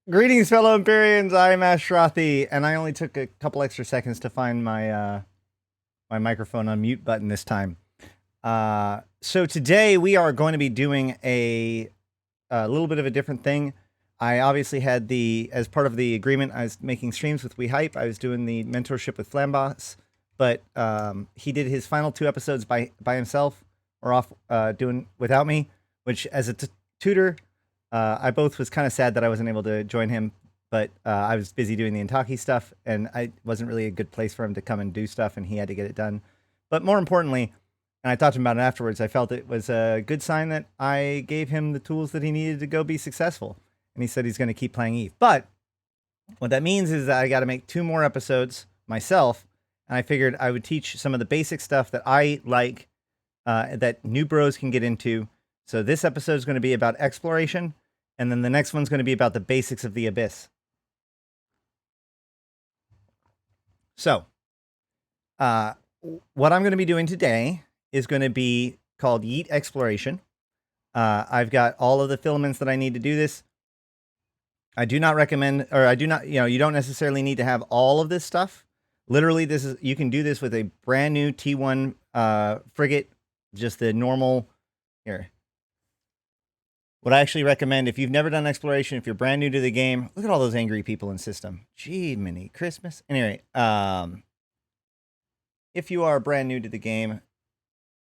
Greetings, fellow Empyreans. I'm Ashrathi, and I only took a couple extra seconds to find my microphone on mute button this time. So today we are going to be doing a little bit of a different thing. I obviously had as part of the agreement, I was making streams with WeHype. I was doing the mentorship with Flamboss, but he did his final 2 episodes by himself, or off doing without me, which as a tutor, I both was kind of sad that I wasn't able to join him, but I was busy doing the Intaki stuff, and I wasn't really a good place for him to come and do stuff, and he had to get it done. But more importantly, and I talked to him about it afterwards, I felt it was a good sign that I gave him the tools that he needed to go be successful. And he said he's going to keep playing Eve. But what that means is that I got to make 2 more episodes myself, and I figured I would teach some of the basic stuff that I like, that new bros can get into. So this episode is going to be about exploration, and then the next one's going to be about the basics of the Abyss. So, what I'm going to be doing today is going to be called Yeet Exploration. I've got all of the filaments that I need to do this. I do not recommend, or I do not, you don't necessarily need to have all of this stuff. Literally, you can do this with a brand new T1 frigate, just the normal, here. What I actually recommend, if you've never done exploration, if you're brand new to the game, look at all those angry people in system. Gee, mini Christmas. Anyway, if you are brand new to the game,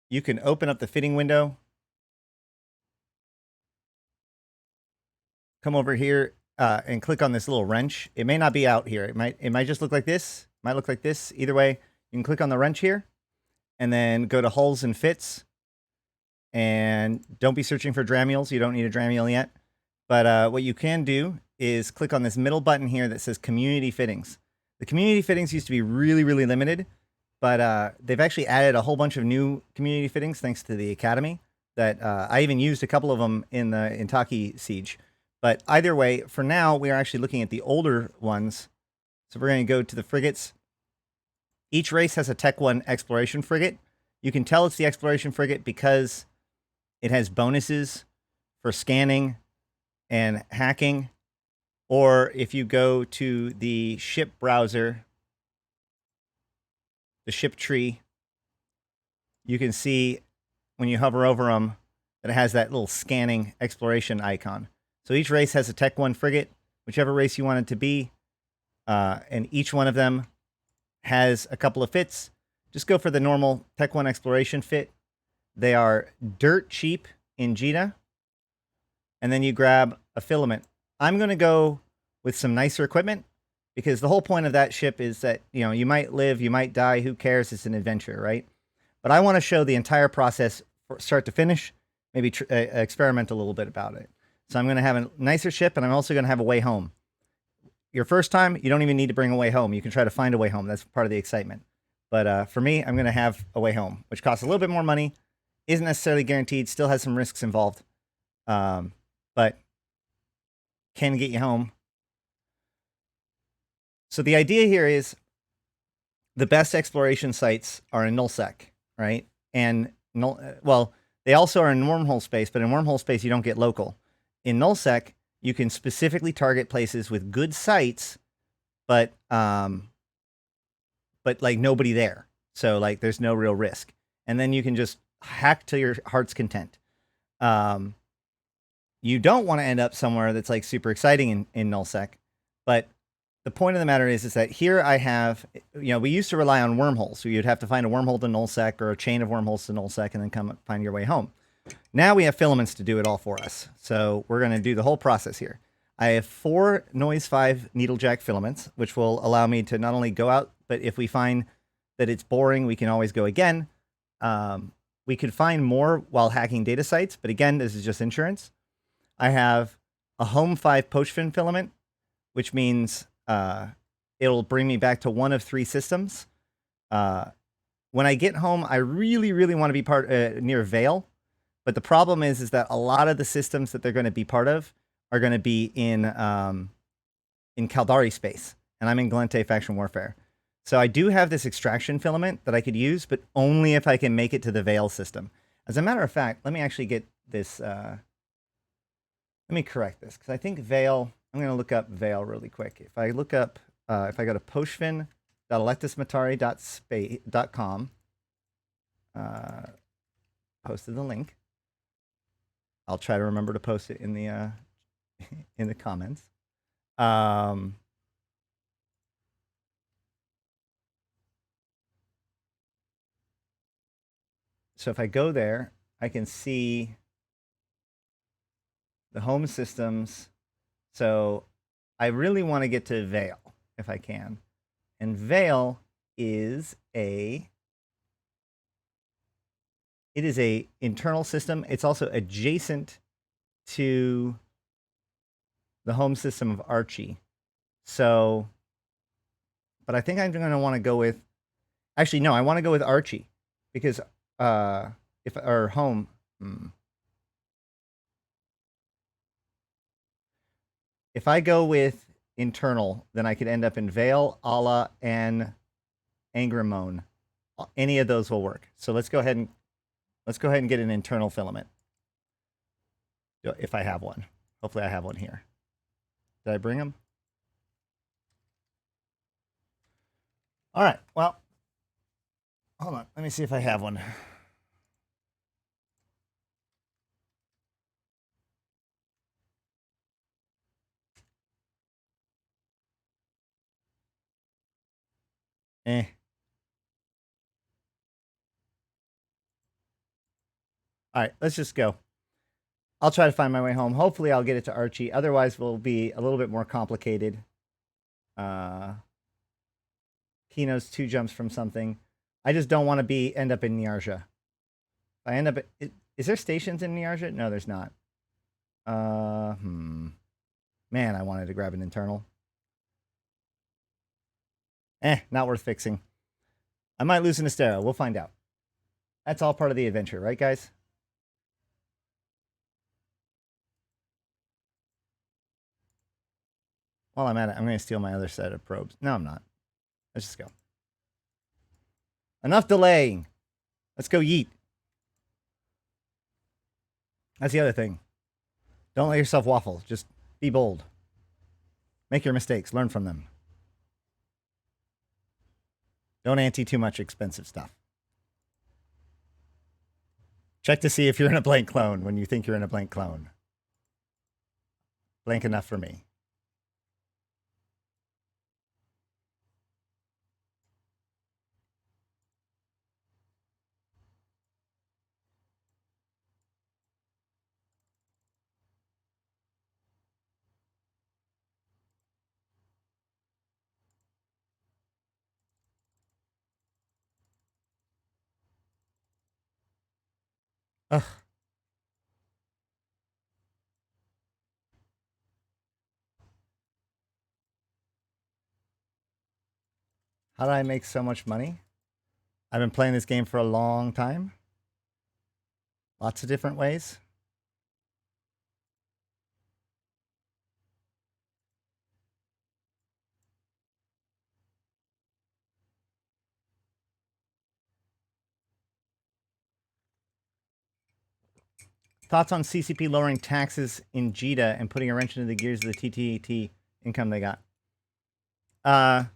you can open up the fitting window. Come over here and click on this little wrench. It may not be out here. It might just look like this. It might look like this. Either way, you can click on the wrench here and then go to hulls and fits. And don't be searching for Dramules. You don't need a Dramule yet. But what you can do is click on this middle button here that says Community Fittings. The Community Fittings used to be really, really limited, but they've actually added a whole bunch of new Community Fittings thanks to the Academy that I even used a couple of them in the Intaki Siege. But either way, for now, we are actually looking at the older ones. So we're going to go to the frigates. Each race has a Tech 1 exploration frigate. You can tell it's the exploration frigate because it has bonuses for scanning and hacking. Or if you go to the ship browser, the ship tree, you can see when you hover over them that it has that little scanning exploration icon. So each race has a Tech 1 frigate, whichever race you want it to be. And each one of them has a couple of fits. Just go for the normal Tech 1 exploration fit. They are dirt cheap in Jita. And then you grab a filament. I'm going to go with some nicer equipment because the whole point of that ship is that, you might live, you might die, who cares? It's an adventure, right? But I want to show the entire process from start to finish, maybe experiment a little bit about it. So I'm going to have a nicer ship, and I'm also going to have a way home. Your first time, you don't even need to bring a way home. You can try to find a way home. That's part of the excitement. But for me, I'm going to have a way home, which costs a little bit more money, isn't necessarily guaranteed, still has some risks involved, but can get you home. So the idea here is the best exploration sites are in nullsec, right? And they also are in wormhole space, but in wormhole space, you don't get local. In nullsec, you can specifically target places with good sites, but like nobody there. So like there's no real risk. And then you can just hack to your heart's content. You don't want to end up somewhere that's like super exciting in nullsec, but the point of the matter is that here I have, we used to rely on wormholes. So you'd have to find a wormhole to nullsec or a chain of wormholes to nullsec and then come find your way home. Now we have filaments to do it all for us. So we're going to do the whole process here. I have 4 Noise 5 Needlejack filaments, which will allow me to not only go out, but if we find that it's boring, we can always go again. We could find more while hacking data sites, but again, this is just insurance. I have a Home 5 Poachfin filament, which means it'll bring me back to 1 of 3 systems. When I get home, I really, really want to be near Vale. But the problem is that a lot of the systems that they're going to be part of are going to be in Caldari space. And I'm in Galente Faction Warfare. So I do have this extraction filament that I could use, but only if I can make it to the Vale system. As a matter of fact, let me actually get this. Let me correct this, because I think Vale I'm going to look up Veil really quick. If I look up, if I go to poshvin.electusmatari.com, posted the link. I'll try to remember to post it in the in the comments. So if I go there, I can see the home systems. So I really want to get to Veil if I can. And Veil is a internal system. It's also adjacent to the home system of Archie. So, but I think I'm going to want to go with, actually, no, I want to go with Archie because if our home, if I go with internal, then I could end up in Veil, Ala, and Angramone. Any of those will work. So let's go ahead and get an internal filament. If I have one. Hopefully I have one here. Did I bring them? All right. Well, hold on. Let me see if I have one. Eh. All right, let's just go. I'll try to find my way home. Hopefully I'll get it to Archie. Otherwise, we'll be a little bit more complicated. Kino's 2 jumps from something. I just don't want to end up in Nyarja. If I end up is there stations in Nyarja? No, there's not. Man, I wanted to grab an internal. Not worth fixing. I might lose an Astera. We'll find out. That's all part of the adventure, right, guys? While I'm at it, I'm going to steal my other set of probes. No, I'm not. Let's just go. Enough delaying. Let's go yeet. That's the other thing. Don't let yourself waffle. Just be bold. Make your mistakes. Learn from them. Don't ante too much expensive stuff. Check to see if you're in a blank clone when you think you're in a blank clone. Blank enough for me. Ugh. How did I make so much money? I've been playing this game for a long time. Lots of different ways. Thoughts on CCP lowering taxes in JITA and putting a wrench into the gears of the TTT income they got? I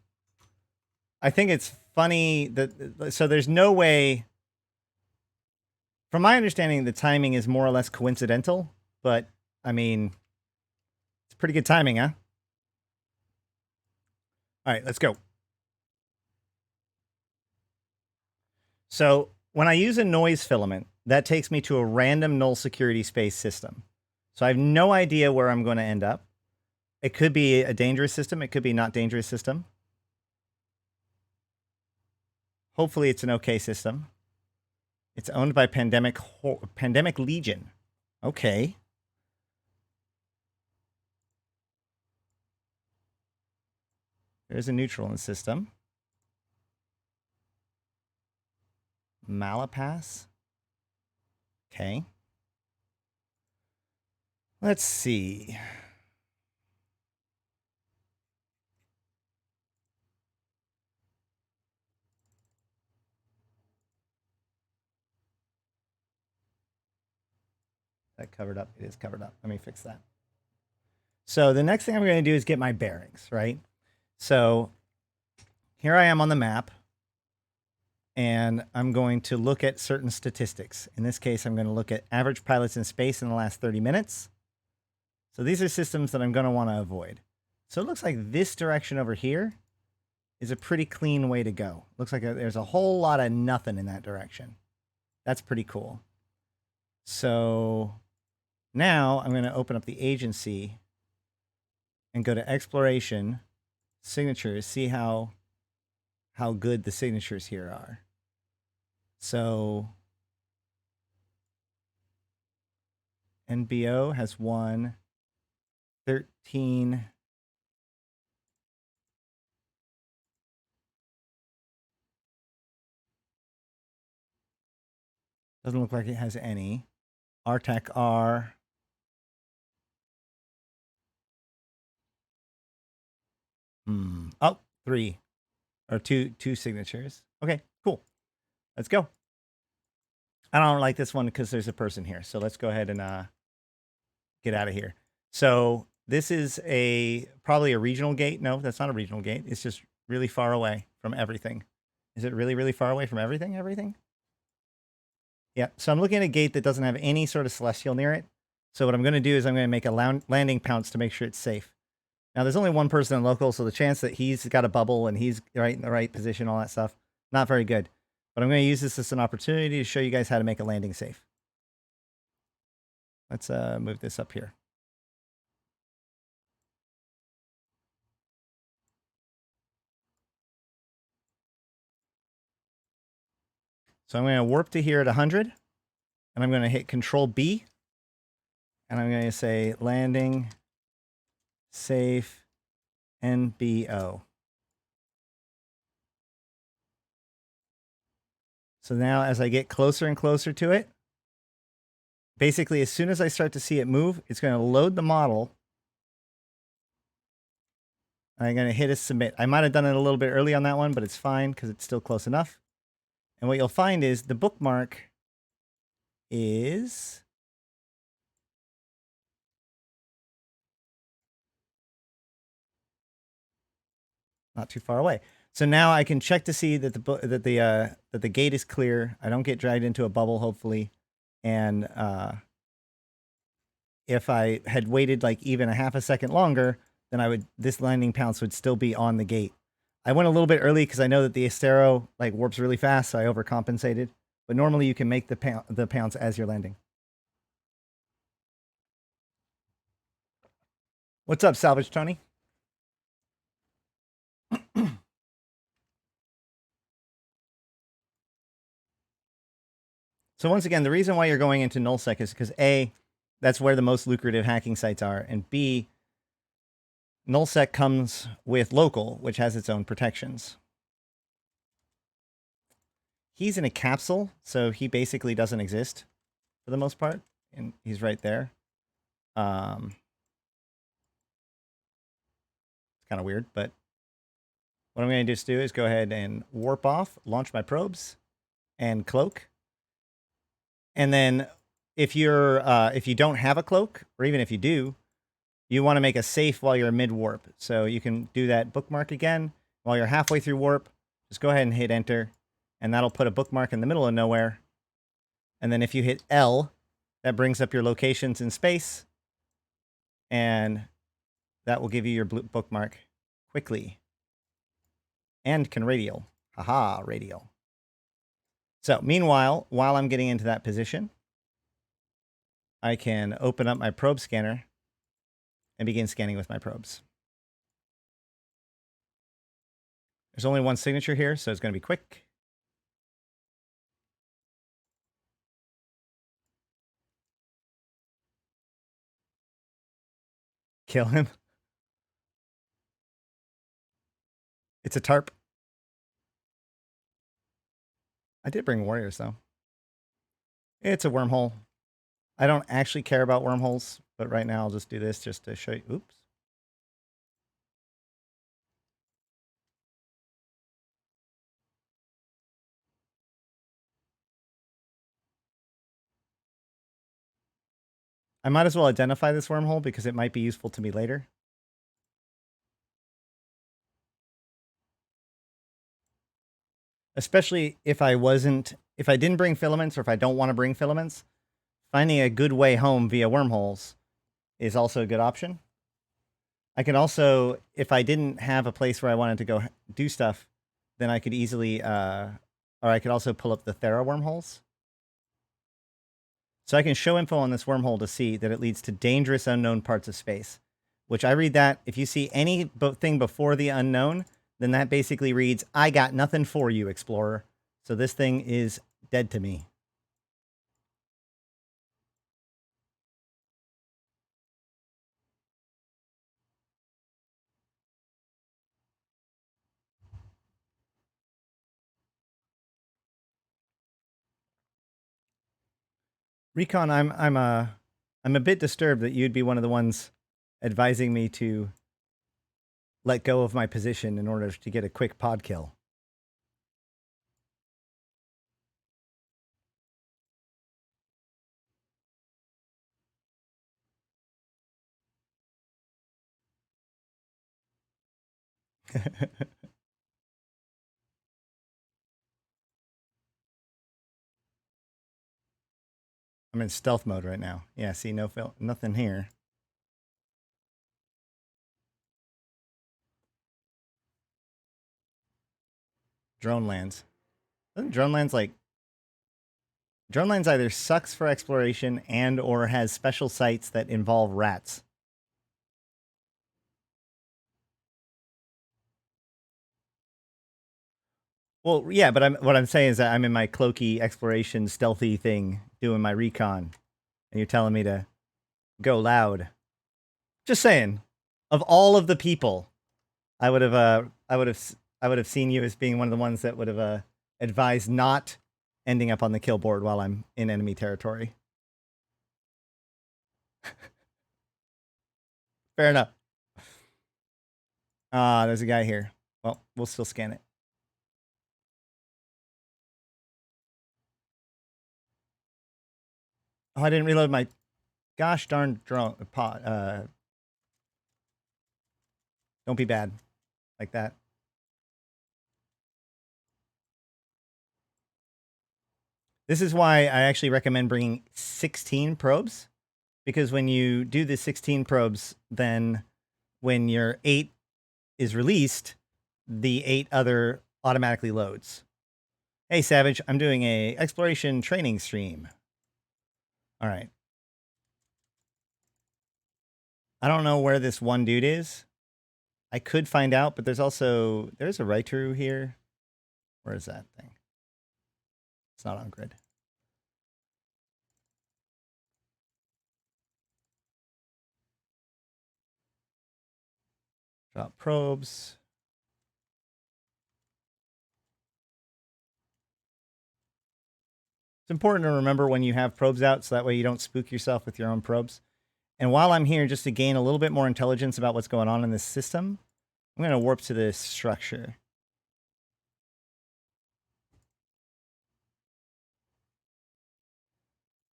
think it's funny that, so there's no way, from my understanding, the timing is more or less coincidental, but I mean, it's pretty good timing, huh? All right, let's go. So when I use a noise filament, that takes me to a random null security space system. So I have no idea where I'm going to end up. It could be a dangerous system. It could be not dangerous system. Hopefully it's an okay system. It's owned by Pandemic Legion. Okay. There's a neutral in the system. Malapass. Okay. Let's see. That covered up. It is covered up. Let me fix that. So the next thing I'm going to do is get my bearings, right? So here I am on the map, and I'm going to look at certain statistics. In this case, I'm going to look at average pilots in space in the last 30 minutes. So these are systems that I'm going to want to avoid. So it looks like this direction over here is a pretty clean way to go. Looks like there's a whole lot of nothing in that direction. That's pretty cool. So now I'm going to open up the agency and go to exploration, signatures, see how good the signatures here are. So NBO has 1, 13. Doesn't look like it has any. RTAC R. Oh, 3 or two signatures. Okay, cool. Let's go. I don't like this one because there's a person here. So let's go ahead and get out of here. So this is probably a regional gate. No, that's not a regional gate. It's just really far away from everything. Is it really, really far away from everything? Everything? Yeah. So I'm looking at a gate that doesn't have any sort of celestial near it. So what I'm going to do is I'm going to make a landing pounce to make sure it's safe. Now, there's only one person in local, so the chance that he's got a bubble and he's right in the right position, all that stuff, not very good. But I'm going to use this as an opportunity to show you guys how to make a landing safe. Let's move this up here. So I'm going to warp to here at 100, and I'm going to hit Control B, and I'm going to say landing safe NBO. So now as I get closer and closer to it, basically as soon as I start to see it move, it's going to load the model. I'm going to hit a submit. I might have done it a little bit early on that one, but it's fine because it's still close enough. And what you'll find is the bookmark is not too far away. So now I can check to see that the gate is clear. I don't get dragged into a bubble, hopefully. And if I had waited like even a half a second longer, then this landing pounce would still be on the gate. I went a little bit early because I know that the Astero like warps really fast, so I overcompensated. But normally you can make the pounce as you're landing. What's up, Salvage Tony? So once again, the reason why you're going into nullsec is because A, that's where the most lucrative hacking sites are, and B, nullsec comes with local, which has its own protections. He's in a capsule, so he basically doesn't exist for the most part, and he's right there. It's kind of weird, but what I'm going to just do is go ahead and warp off, launch my probes, and cloak. And then if you don't have a cloak, or even if you do, you want to make a safe while you're mid-warp. So you can do that bookmark again. While you're halfway through warp, just go ahead and hit enter, and that'll put a bookmark in the middle of nowhere. And then if you hit L, that brings up your locations in space, and that will give you your bookmark quickly. And can radial. Haha, radial. So meanwhile, while I'm getting into that position, I can open up my probe scanner and begin scanning with my probes. There's only one signature here, so it's going to be quick. Kill him. It's a tarp. I did bring warriors, though. It's a wormhole. I don't actually care about wormholes, but right now I'll just do this just to show you. Oops. I might as well identify this wormhole because it might be useful to me later. Especially if I didn't bring filaments or if I don't want to bring filaments, finding a good way home via wormholes is also a good option. I can also, if I didn't have a place where I wanted to go do stuff, then I could easily, or I could also pull up the Thera wormholes. So I can show info on this wormhole to see that it leads to dangerous unknown parts of space, which I read that if you see anything before the unknown, then that basically reads, I got nothing for you, explorer. So this thing is dead to me. Recon, I'm a bit disturbed that you'd be one of the ones advising me to let go of my position in order to get a quick pod kill. I'm in stealth mode right now. Yeah, see, nothing here. Drone lands. Doesn't drone lands like... Drone lands either sucks for exploration and or has special sites that involve rats. Well, yeah, but what I'm saying is that I'm in my cloaky exploration stealthy thing doing my recon, and you're telling me to go loud. Just saying, of all of the people, I would have seen you as being one of the ones that would have advised not ending up on the kill board while I'm in enemy territory. Fair enough. There's a guy here. Well, we'll still scan it. Oh, I didn't reload my gosh darn drone pod. Don't be bad like that. This is why I actually recommend bringing 16 probes, because when you do the 16 probes, then when your 8 is released, the 8 other automatically loads. Hey, Savage, I'm doing a exploration training stream. All right. I don't know where this one dude is. I could find out, but there's a right through here. Where is that thing? It's not on grid. Drop probes. It's important to remember when you have probes out, so that way you don't spook yourself with your own probes. And while I'm here, just to gain a little bit more intelligence about what's going on in this system, I'm going to warp to this structure.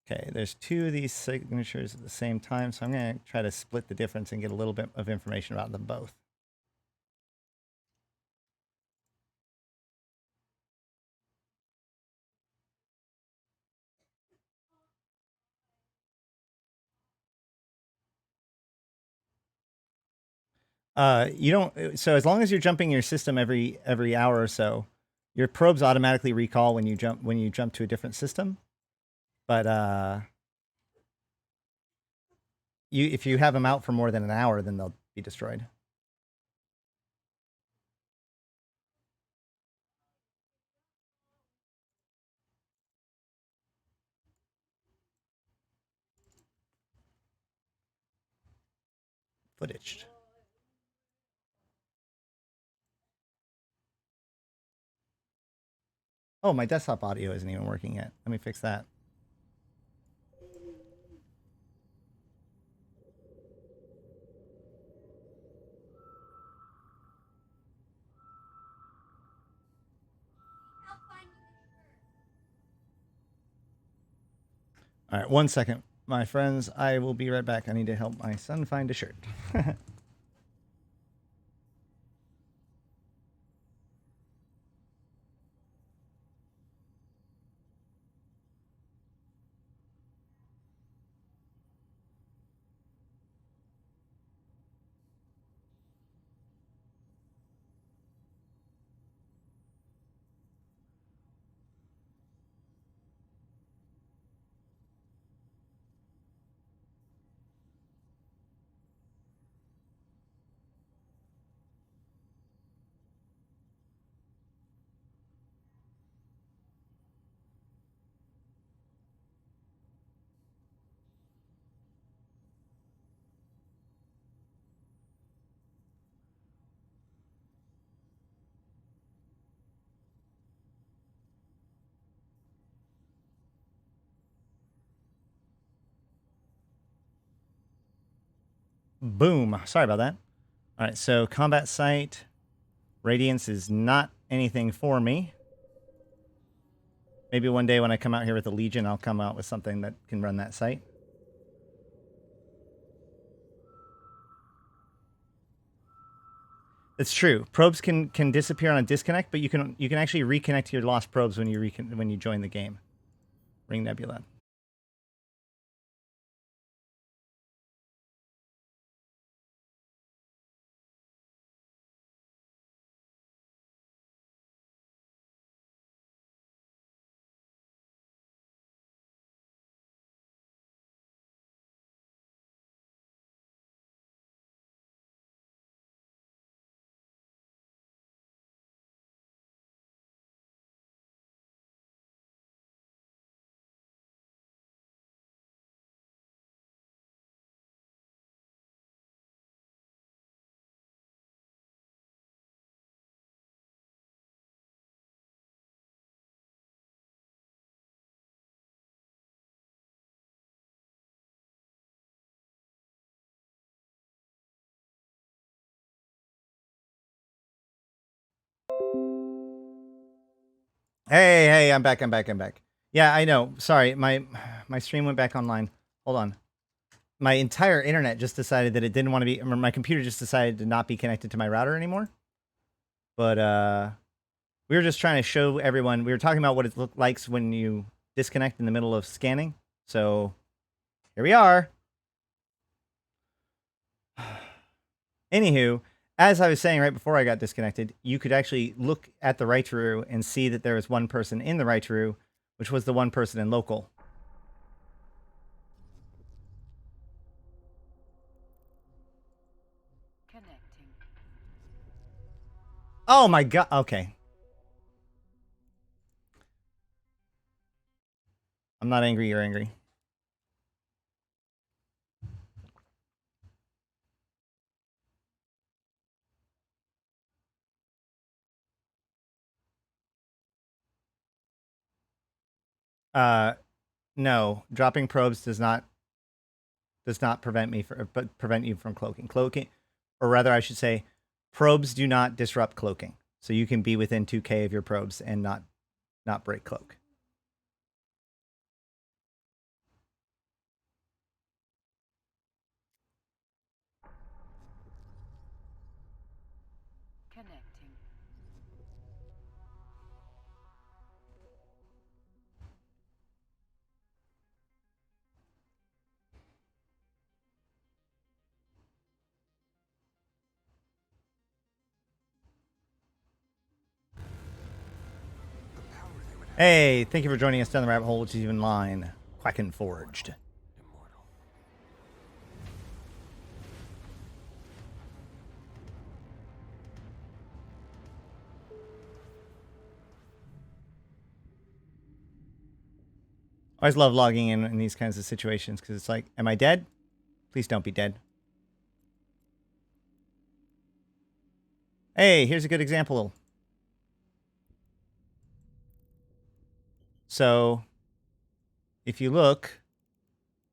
Okay, there's 2 of these signatures at the same time, so I'm going to try to split the difference and get a little bit of information about them both. You don't. So as long as you're jumping your system every hour or so, your probes automatically recall when you jump to a different system. But if you have them out for more than an hour, then they'll be destroyed. Footage. Oh, my desktop audio isn't even working yet. Let me fix that. All right, 1 second. my friends, I will be right back. I need to help my son find a shirt. Boom. Sorry about that. All right, so combat site. Radiance is not anything for me. Maybe one day when I come out here with the Legion, I'll come out with something that can run that site. It's true. Probes can disappear on a disconnect, but you can actually reconnect your lost probes when you join the game. Ring Nebula. Hey, I'm back. Yeah, I know. Sorry, my stream went back online. Hold on. My entire internet just decided that it didn't want to be, or my computer just decided to not be connected to my router anymore. But we were just trying to show everyone, we were talking about what it looks like when you disconnect in the middle of scanning. So here we are. Anywho, as I was saying right before I got disconnected, you could actually look at the right row and see that there was one person in the right row, which was the one person in local. Connecting. Oh my god. Okay. I'm not angry, you're angry. No, dropping probes does not prevent me but prevent you from cloaking. Cloaking, or rather, I should say, probes do not disrupt cloaking. So you can be within 2K of your probes and not break cloak. Connecting. Hey, thank you for joining us down the rabbit hole, which is even line. Quacken Forged. Immortal. I always love logging in these kinds of situations because it's like, am I dead? Please don't be dead. Hey, here's a good example. So, if you look,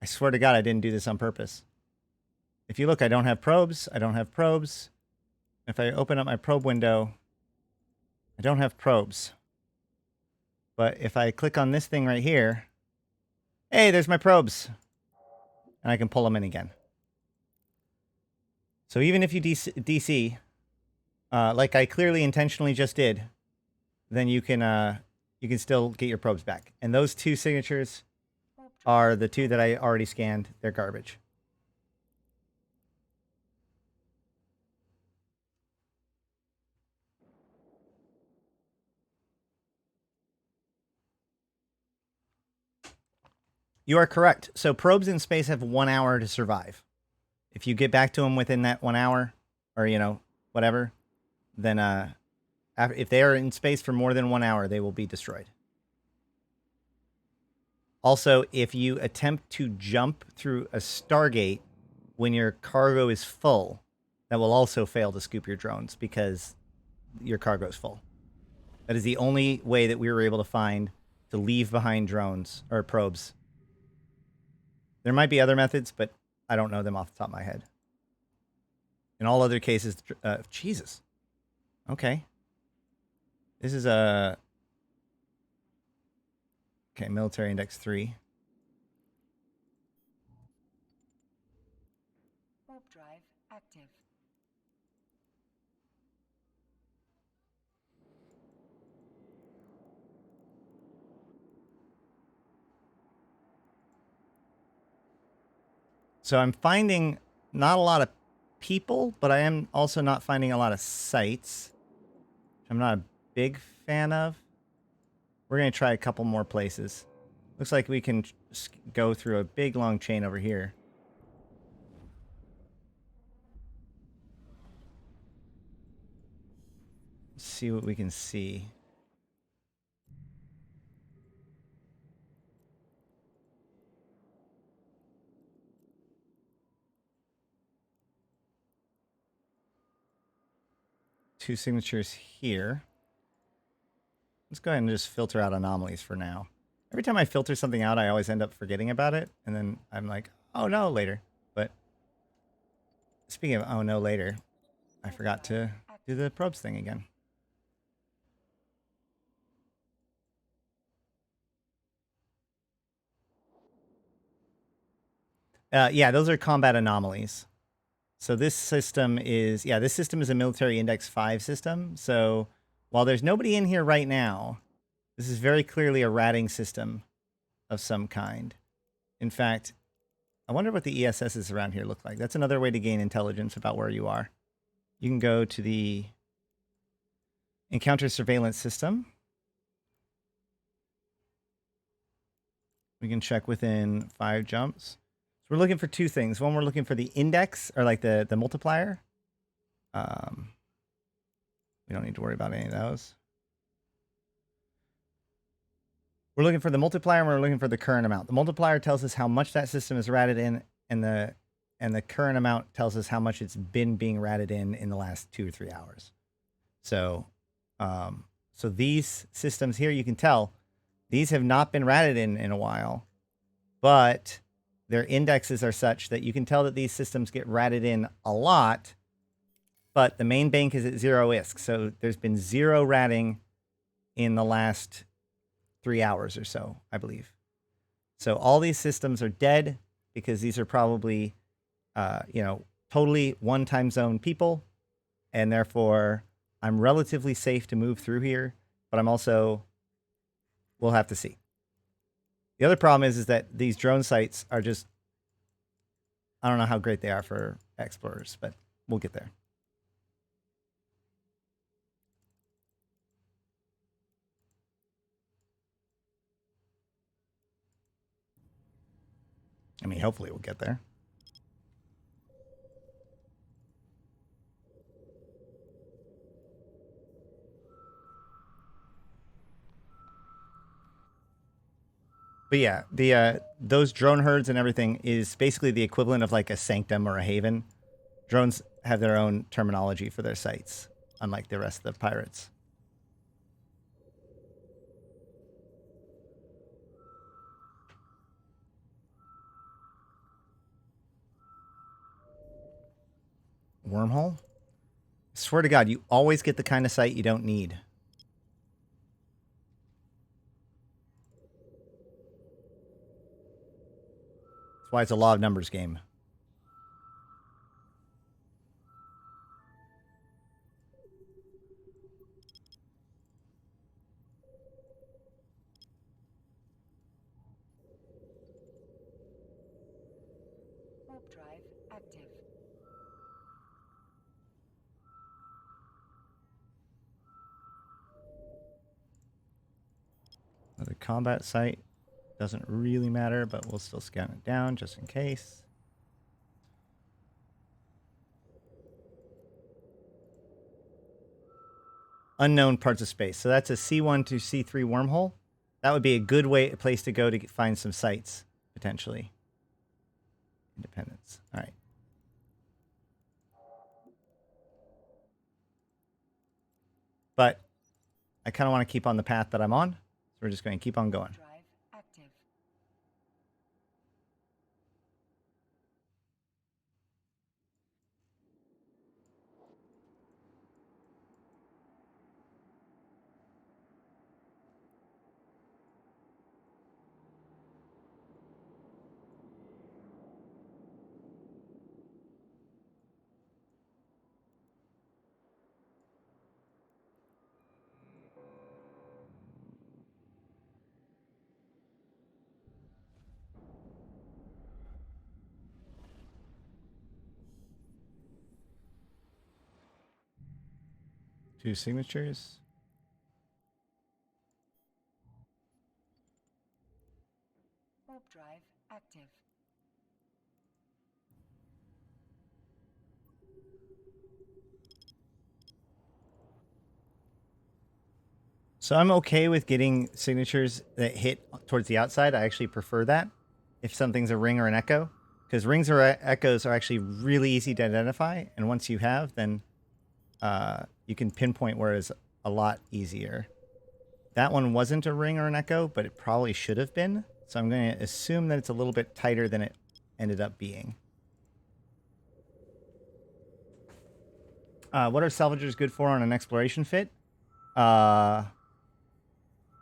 I swear to God, I didn't do this on purpose. If you look, I don't have probes. I don't have probes. If I open up my probe window, I don't have probes. But if I click on this thing right here, hey, there's my probes. and I can pull them in again. So even if you DC, like I clearly intentionally just did, then you can still get your probes back. And those two signatures are the two that I already scanned. They're garbage. You are correct. So probes in space have 1 hour to survive. If you get back to them within that 1 hour, or, you know, whatever, then if they are in space for more than 1 hour, they will be destroyed. Also, if you attempt to jump through a Stargate when your cargo is full, that will also fail to scoop your drones because your cargo is full. That is the only way that we were able to find to leave behind drones or probes. There might be other methods, but I don't know them off the top of my head. In all other cases, Jesus. Okay. This is a... Okay, military index 3. Warp drive active. So I'm finding not a lot of people, but I am also not finding a lot of sites, which I'm not a big fan of. We're going to try a couple more places. Looks like we can go through a big long chain over here. Let's see what we can see. Two signatures here. Let's go ahead and just filter out anomalies for now. Every time I filter something out, I always end up forgetting about it. And then I'm like, oh no, later. But speaking of oh no, later, I forgot to do the probes thing again. Yeah, those are combat anomalies. So this system is, yeah, this system is a military index 5 system. So while there's nobody in here right now, this is very clearly a ratting system of some kind. In fact, I wonder what the ESSs around here look like. That's another way to gain intelligence about where you are. You can go to the encounter surveillance system. We can check within 5 jumps. So we're looking for two things. One, we're looking for the index, or like the multiplier. We don't need to worry about any of those. We're looking for the multiplier, and we're looking for the current amount. The multiplier tells us how much that system is ratted in, and the current amount tells us how much it's been being ratted in the last 2 or 3 hours. So, so these systems here, you can tell, these have not been ratted in a while, but their indexes are such that you can tell that these systems get ratted in a lot, but the main bank is at 0 ISK. So there's been 0 ratting in the last 3 hours or so, I believe. So all these systems are dead because these are probably, you know, totally one time zone people. And therefore, I'm relatively safe to move through here, but I'm also, we'll have to see. The other problem is that these drone sites are just, I don't know how great they are for explorers, but we'll get there. I mean, hopefully we'll get there. But yeah, the those drone herds and everything is basically the equivalent of like a sanctum or a haven. Drones have their own terminology for their sites, unlike the rest of the pirates. Wormhole? I swear to God, you always get the kind of site you don't need. That's why it's a law of numbers game. Warp drive active. The combat site doesn't really matter, but we'll still scan it down just in case. Unknown parts of space. So that's a C1 to C3 wormhole. That would be a good place to go to find some sites, potentially. Independence. All right. But I kind of want to keep on the path that I'm on. So we're just going to keep on going. Drive active. Two signatures. Warp drive active. So I'm okay with getting signatures that hit towards the outside. I actually prefer that if something's a ring or an echo, because rings or echoes are actually really easy to identify. And once you have, then you can pinpoint where it's a lot easier. That one wasn't a ring or an echo, but it probably should have been. So I'm going to assume that it's a little bit tighter than it ended up being. What are salvagers good for on an exploration fit?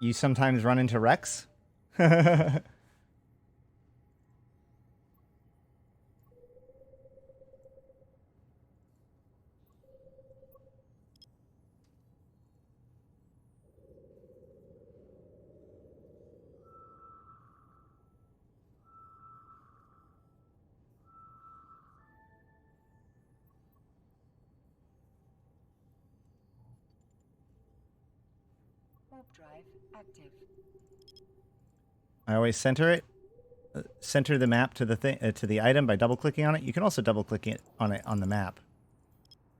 You sometimes run into wrecks. Warp drive active. I always center it. Center the map to the thing to the item by double clicking on it. You can also double click it on the map.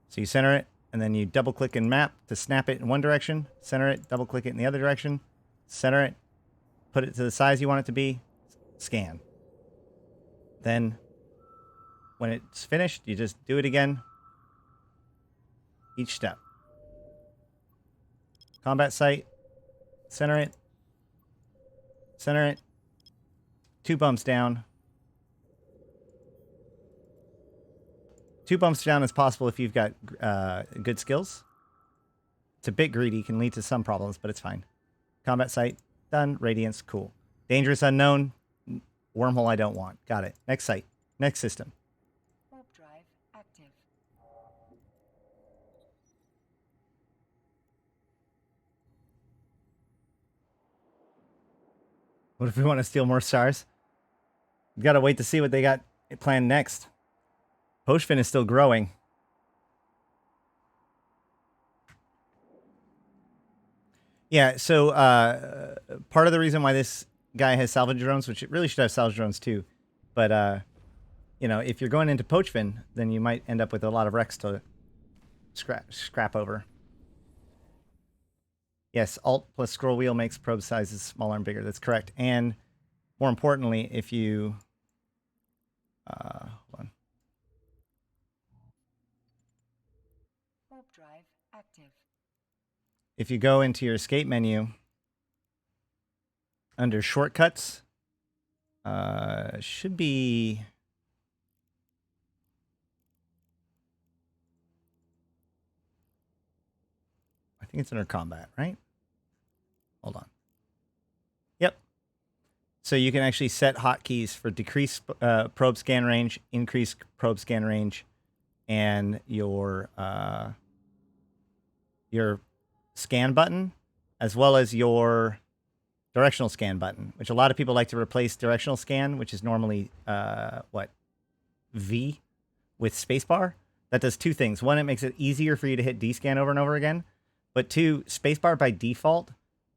So you center it, and then you double click in map to snap it in one direction. Center it, double click it in the other direction. Center it, put it to the size you want it to be. Scan. Then, when it's finished, you just do it again. Each step. Combat site. Center it. Center it. 2 bumps down. 2 bumps down is possible if you've got good skills. It's a bit greedy, can lead to some problems, but it's fine. Combat site, done. Radiance, cool. Dangerous unknown, wormhole I don't want. Got it. Next site. Next system. Warp drive active. What if we want to steal more stars? We gotta wait to see what they got planned next. Pochfin is still growing. Yeah, so part of the reason why this guy has salvage drones, which it really should have salvage drones too, but you know, if you're going into Pochfin, then you might end up with a lot of wrecks to scrap over. Yes, Alt plus scroll wheel makes probe sizes smaller and bigger. That's correct. And more importantly, if you hold on. Warp drive active. If you go into your escape menu under shortcuts, should be I think it's under combat, right? Hold on. Yep. So you can actually set hotkeys for decrease probe scan range, increase probe scan range, and your scan button, as well as your directional scan button, which a lot of people like to replace directional scan, which is normally V with spacebar. That does two things. One, it makes it easier for you to hit D scan over and over again. But two, spacebar by default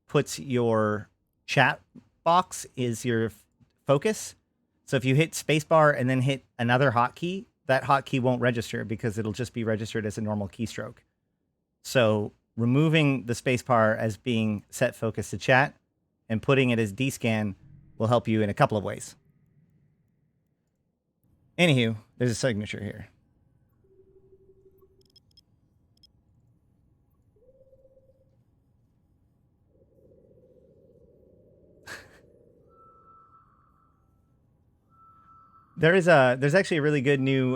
puts your chat box is your focus. So if you hit spacebar and then hit another hotkey, that hotkey won't register because it'll just be registered as a normal keystroke. So removing the spacebar as being set focus to chat and putting it as D-scan will help you in a couple of ways. Anywho, there's a signature here. There's actually a really good new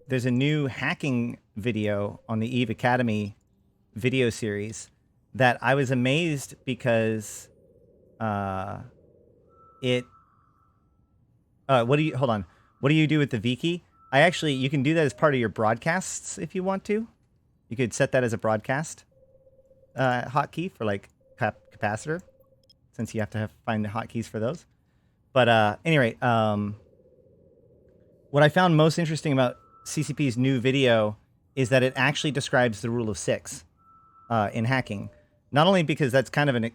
there's a new hacking video on the Eve Academy video series that I was amazed because what do you do with the Viki? You can do that as part of your broadcasts if you want to. You could set that as a broadcast hotkey for like capacitor, since you have to find the hotkeys for those. But anyway, what I found most interesting about CCP's new video is that it actually describes the rule of 6 in hacking. Not only because that's kind of an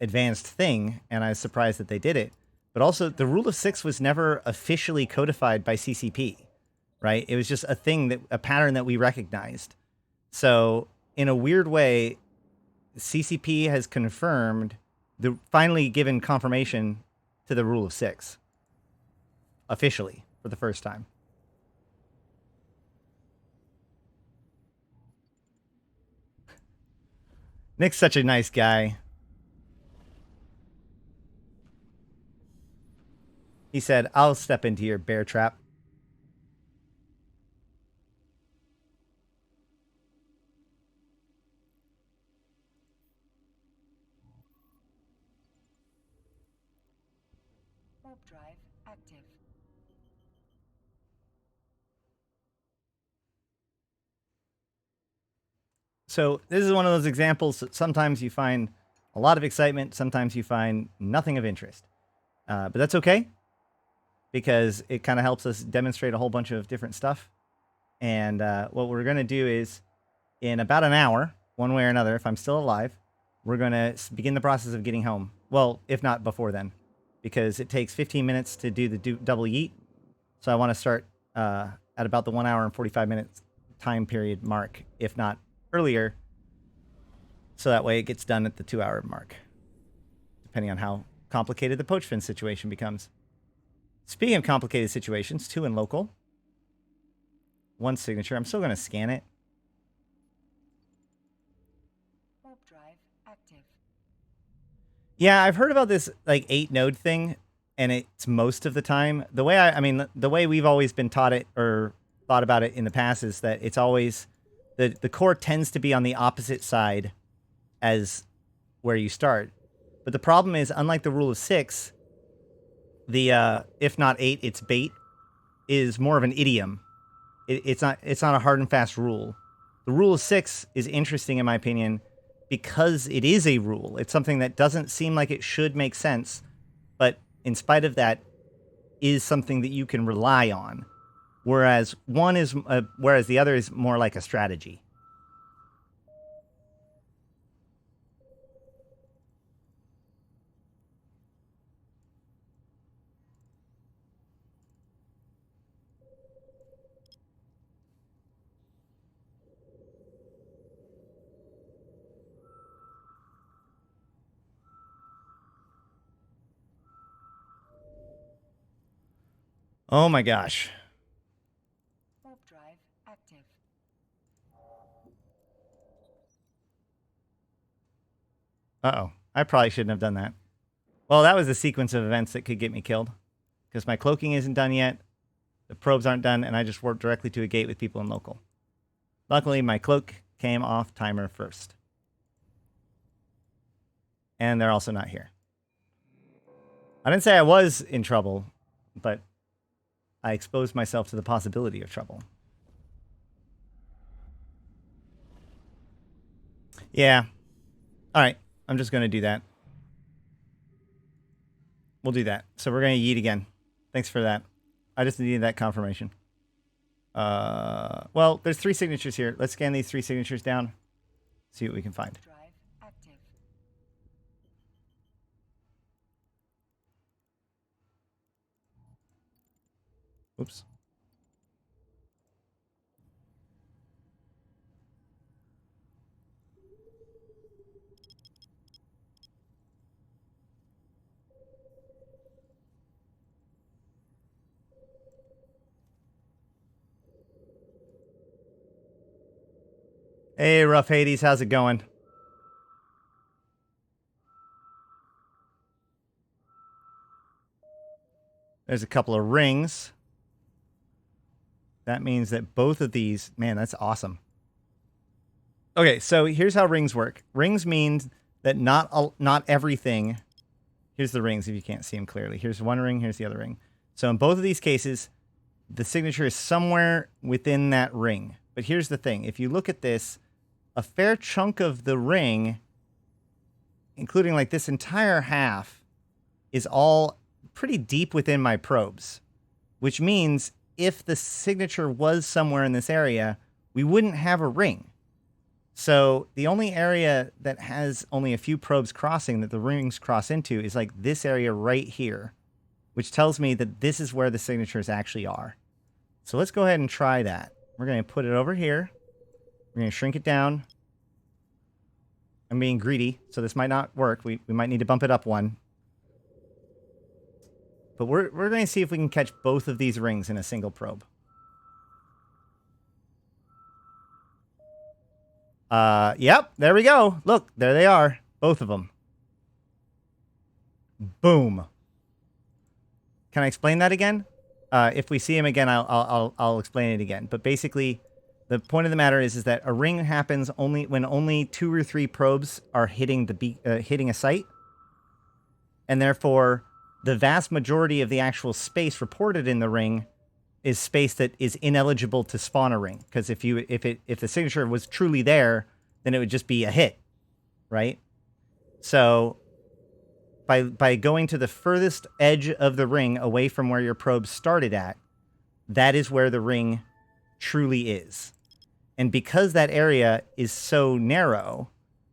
advanced thing, and I was surprised that they did it, but also the rule of 6 was never officially codified by CCP, right? It was just a pattern that we recognized. So in a weird way, CCP has finally given confirmation to the rule of 6 officially for the first time. Nick's such a nice guy. He said, "I'll step into your bear trap." Warp drive active. So this is one of those examples that sometimes you find a lot of excitement, sometimes you find nothing of interest. But that's okay, because it kind of helps us demonstrate a whole bunch of different stuff. And what we're going to do is, in about an hour, one way or another, if I'm still alive, we're going to begin the process of getting home. Well, if not before then, because it takes 15 minutes to do the double yeet. So I want to start at about the 1 hour and 45 minutes time period mark, if not earlier, so that way it gets done at the 2 hour mark, depending on how complicated the poachfin situation becomes. Speaking of complicated situations, 2 in local, 1 signature. I'm still going to scan it. Warp drive active. Yeah, I've heard about this like 8 node thing, and it's most of the time the way the way we've always been taught it or thought about it in the past is that it's always the core tends to be on the opposite side as where you start. But the problem is, unlike the rule of 6, the if not 8, it's bait is more of an idiom. It's not a hard and fast rule. The rule of 6 is interesting in my opinion because it is a rule. It's something that doesn't seem like it should make sense, but in spite of that, is something that you can rely on. Whereas the other is more like a strategy. Oh my gosh. Warp drive active. Uh-oh. I probably shouldn't have done that. Well, that was a sequence of events that could get me killed. Because my cloaking isn't done yet, the probes aren't done, and I just warped directly to a gate with people in local. Luckily, my cloak came off timer first. And they're also not here. I didn't say I was in trouble, but I exposed myself to the possibility of trouble. Yeah. All right. I'm just going to do that. We'll do that. So we're going to yeet again. Thanks for that. I just needed that confirmation. Well, there's 3 signatures here. Let's scan these 3 signatures down. See what we can find. Drive active. Oops. Hey, Rough Hades, how's it going? There's a couple of rings. That means that both of these, man, that's awesome. Okay, so here's how rings work. Rings means that not everything. Here's the rings if you can't see them clearly. Here's one ring, here's the other ring. So in both of these cases, the signature is somewhere within that ring. But here's the thing. If you look at this, a fair chunk of the ring, including like this entire half, is all pretty deep within my probes, which means if the signature was somewhere in this area, we wouldn't have a ring. So the only area that has only a few probes crossing that the rings cross into is like this area right here, which tells me that this is where the signatures actually are. So let's go ahead and try that. We're going to put it over here. We're going to shrink it down. I'm being greedy, so this might not work. We might need to bump it up one. But we're going to see if we can catch both of these rings in a single probe. Yep, there we go. Look, there they are. Both of them. Boom. Can I explain that again? If we see him again, I'll explain it again. But basically, the point of the matter is that a ring happens only when only 2 or 3 probes are hitting hitting a site, and therefore the vast majority of the actual space reported in the ring is space that is ineligible to spawn a ring. Because if the signature was truly there, then it would just be a hit, right? So by going to the furthest edge of the ring away from where your probe started at, that is where the ring truly is. And because that area is so narrow,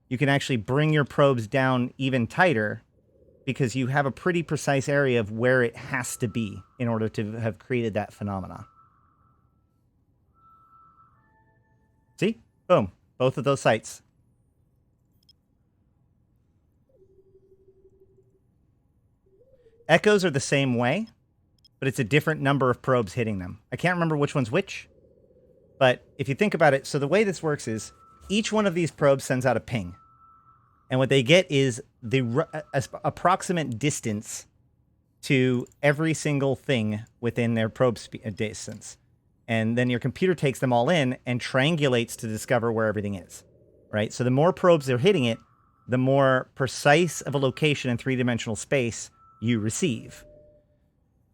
you can actually bring your probes down even tighter because you have a pretty precise area of where it has to be in order to have created that phenomena. See? Boom. Both of those sites. Echoes are the same way, but it's a different number of probes hitting them. I can't remember which one's which, but if you think about it, so the way this works is each one of these probes sends out a ping. And what they get is the approximate distance to every single thing within their probe distance. And then your computer takes them all in and triangulates to discover where everything is, right? So the more probes they're hitting it, the more precise of a location in 3-dimensional space you receive.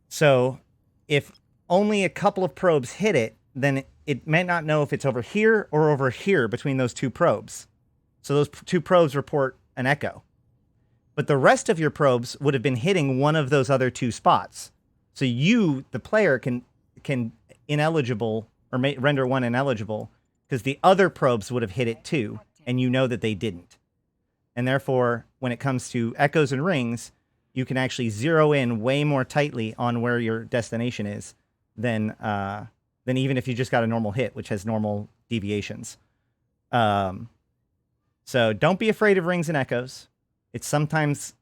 So if only a couple of probes hit it, then it may not know if it's over here or over here between those 2 probes. So those 2 probes report an echo. But the rest of your probes would have been hitting one of those other 2 spots. So you, the player, can ineligible or render one ineligible because the other probes would have hit it too, and you know that they didn't. And therefore, when it comes to echoes and rings, you can actually zero in way more tightly on where your destination is than even if you just got a normal hit, which has normal deviations. So don't be afraid of rings and echoes. It's sometimes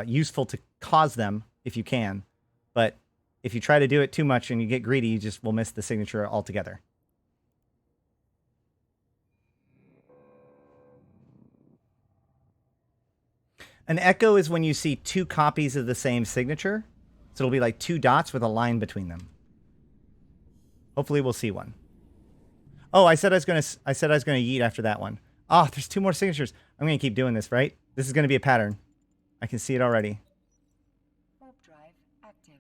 useful to cause them if you can. But if you try to do it too much and you get greedy, you just will miss the signature altogether. An echo is when you see 2 copies of the same signature. So it'll be like 2 dots with a line between them. Hopefully we'll see one. Oh, I said I was gonna yeet after that one. Oh, there's 2 more signatures. I'm going to keep doing this, right? This is going to be a pattern. I can see it already. Warp drive active.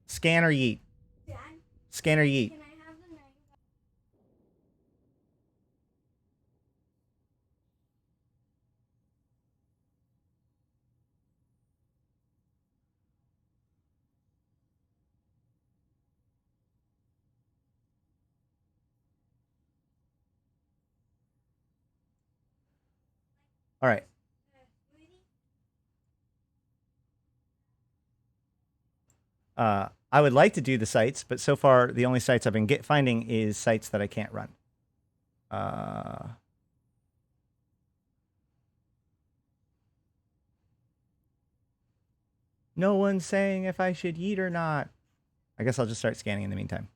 Scan or yeet? Dad, Scan or yeet? can I have the knife? All right. I would like to do the sites, but so far the only sites I've been finding is sites that I can't run. No one's saying if I should yeet or not. I guess I'll just start scanning in the meantime.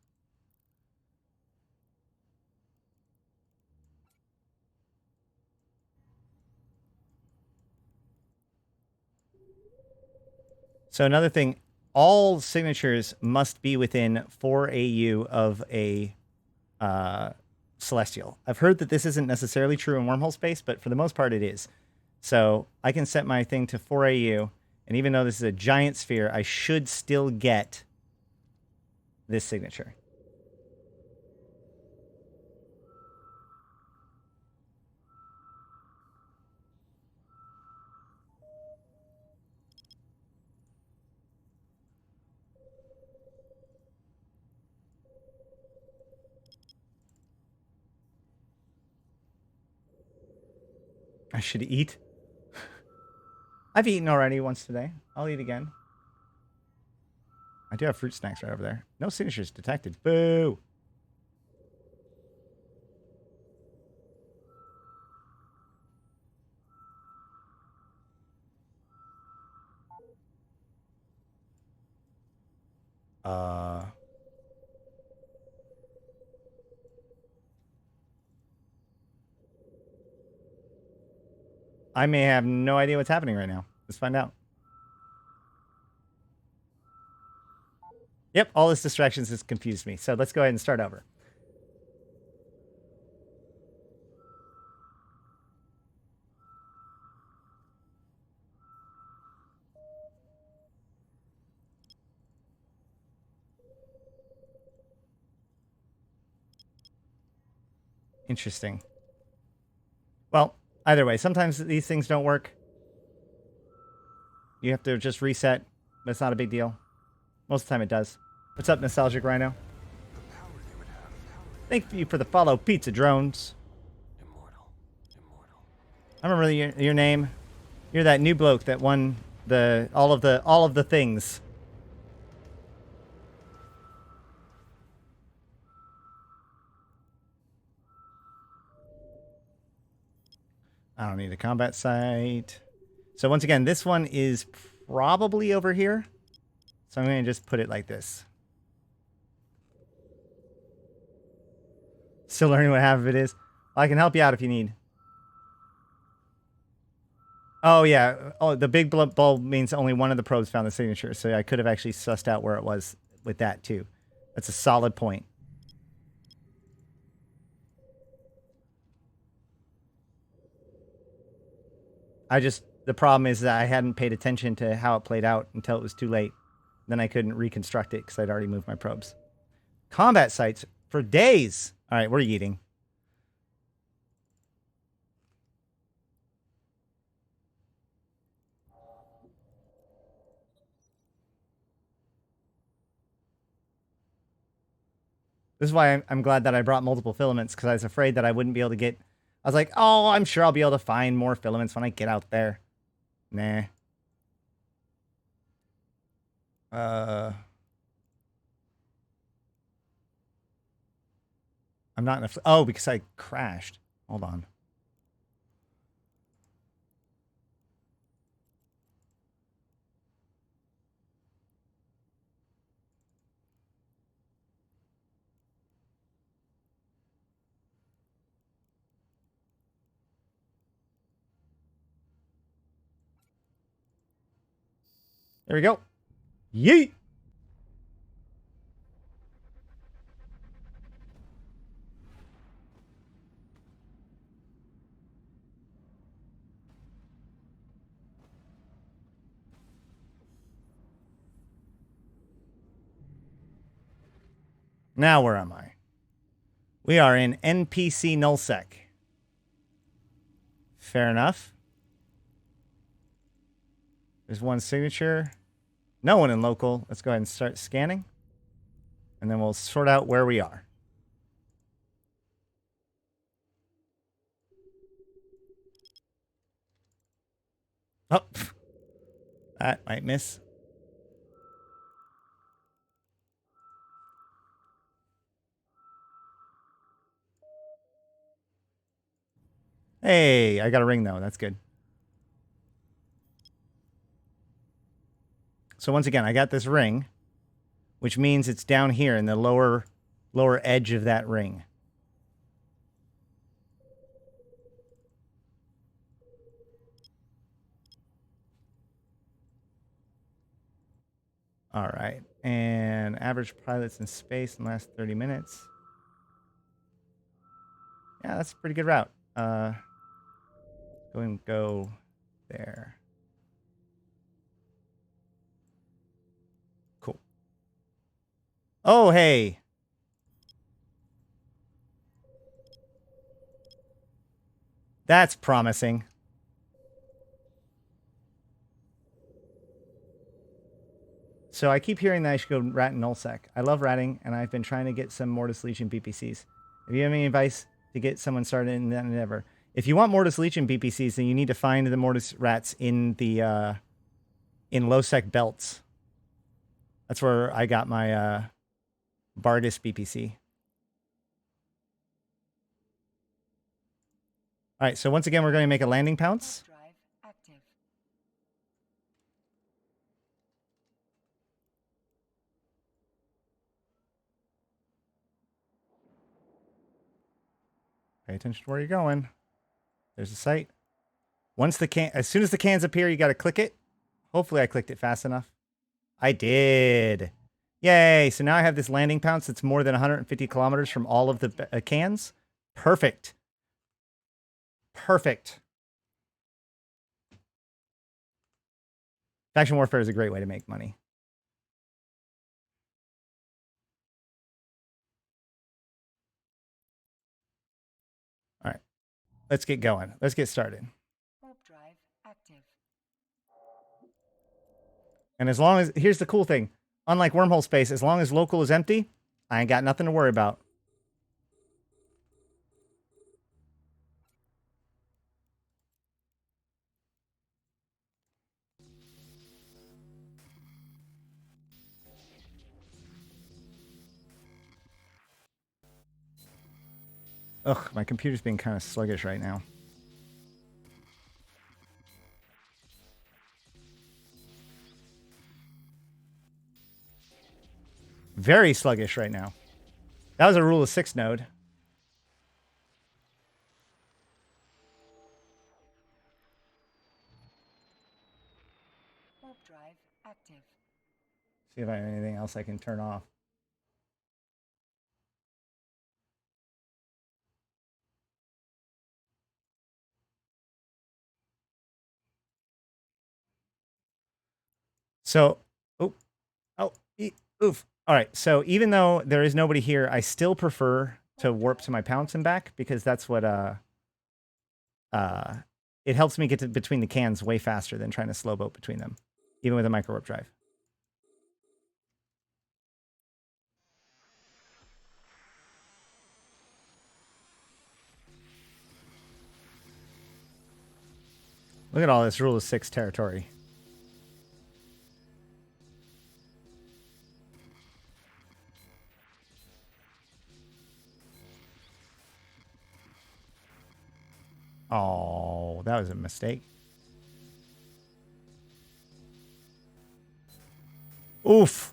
So another thing, all signatures must be within 4 AU of a celestial. I've heard that this isn't necessarily true in wormhole space, but for the most part it is. So I can set my thing to 4 AU, and even though this is a giant sphere, I should still get this signature. I should eat. I've eaten already once today. I'll eat again. I do have fruit snacks right over there. No signatures detected. Boo! I may have no idea what's happening right now. Let's find out. Yep, all this distractions has confused me. So let's go ahead and start over. Interesting. Well, either way, sometimes these things don't work. You have to just reset, but it's not a big deal. Most of the time it does. What's up, Nostalgic Rhino? Thank you for the follow, Pizza Drones. Immortal. Immortal. I remember your name. You're that new bloke that won all of the things. I don't need a combat site. So once again, this one is probably over here. So I'm going to just put it like this. Still learning what half of it is. Well, I can help you out if you need. Oh, yeah. Oh, the big bulb means only one of the probes found the signature. So I could have actually sussed out where it was with that, too. That's a solid point. The problem is that I hadn't paid attention to how it played out until it was too late. Then I couldn't reconstruct it because I'd already moved my probes. Combat sites for days. All right, we're eating. This is why I'm glad that I brought multiple filaments, because I was afraid that I wouldn't be able to get... I was like, oh, I'm sure I'll be able to find more filaments when I get out there. Nah. I'm not in a... Oh, because I crashed. Hold on. There we go. Yeet! Now where am I? We are in NPC nullsec. Fair enough. There's one signature. No one in local. Let's go ahead and start scanning. And then we'll sort out where we are. Oh, that might miss. Hey, I got a ring though. That's good. So once again, I got this ring, which means it's down here in the lower edge of that ring. All right. And average pilots in space in the last 30 minutes. Yeah, that's a pretty good route. Go there. Cool. Oh, hey. That's promising. So I keep hearing that I should go rat in nullsec. I love ratting, and I've been trying to get some Mortis Legion BPCs. If you have any advice to get someone started in that endeavor, if you want Mortis Legion BPCs, then you need to find the Mortis rats in the in low sec belts. That's where I got my Bardis BPC. All right, so once again, we're going to make a landing pounce. Drive active. Pay attention to where you're going. There's the site. As soon as the cans appear, you got to click it. Hopefully I clicked it fast enough. I did. Yay. So now I have this landing pounce that's more than 150 kilometers from all of the cans. Perfect. Perfect. Faction warfare is a great way to make money. All right. Let's get going. Let's get started. Warp drive active. And as long as, here's the cool thing. Unlike wormhole space, as long as local is empty, I ain't got nothing to worry about. Ugh, my computer's being kind of sluggish right now. Very sluggish right now. That was a rule of 6 node. Warp drive active. See if I have anything else I can turn off. So, oof. All right. So even though there is nobody here, I still prefer to warp to my pounce and back because that's what it helps me get to between the cans way faster than trying to slow boat between them, even with a micro warp drive. Look at all this rule of 6 territory. Oh, that was a mistake. Oof.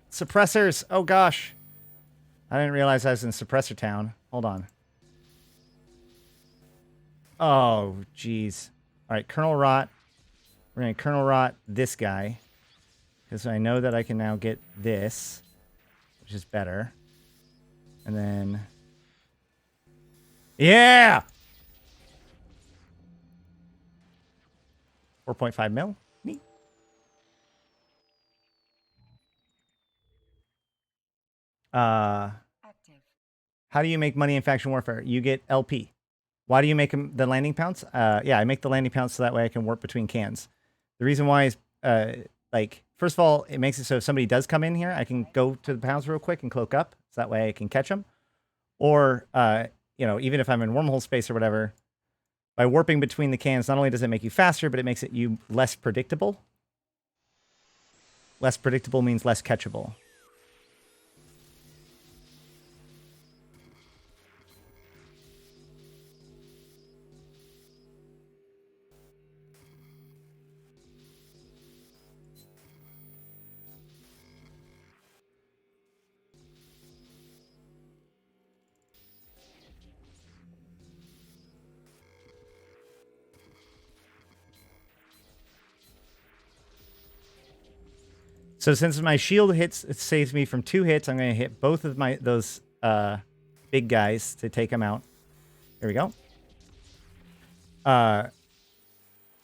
Suppressors. Oh, gosh. I didn't realize I was in Suppressor Town. Hold on. Oh, geez. All right, Colonel Rot. We're going to Colonel Rot this guy. Because I know that I can now get this, which is better. And then... Yeah! 4.5 mil. Neat. Active. How do you make money in faction warfare? You get LP. Why do you make the landing pounds? Yeah, I make the landing pounds so that way I can warp between cans. The reason why is, like, first of all, it makes it so if somebody does come in here, I can go to the pounds real quick and cloak up, so that way I can catch them. Or, you know, even if I'm in wormhole space or whatever, by warping between the cans, not only does it make you faster, but it makes it you less predictable. Less predictable means less catchable. So since my shield hits, it saves me from 2 hits. I'm going to hit both of those big guys to take them out. Here we go.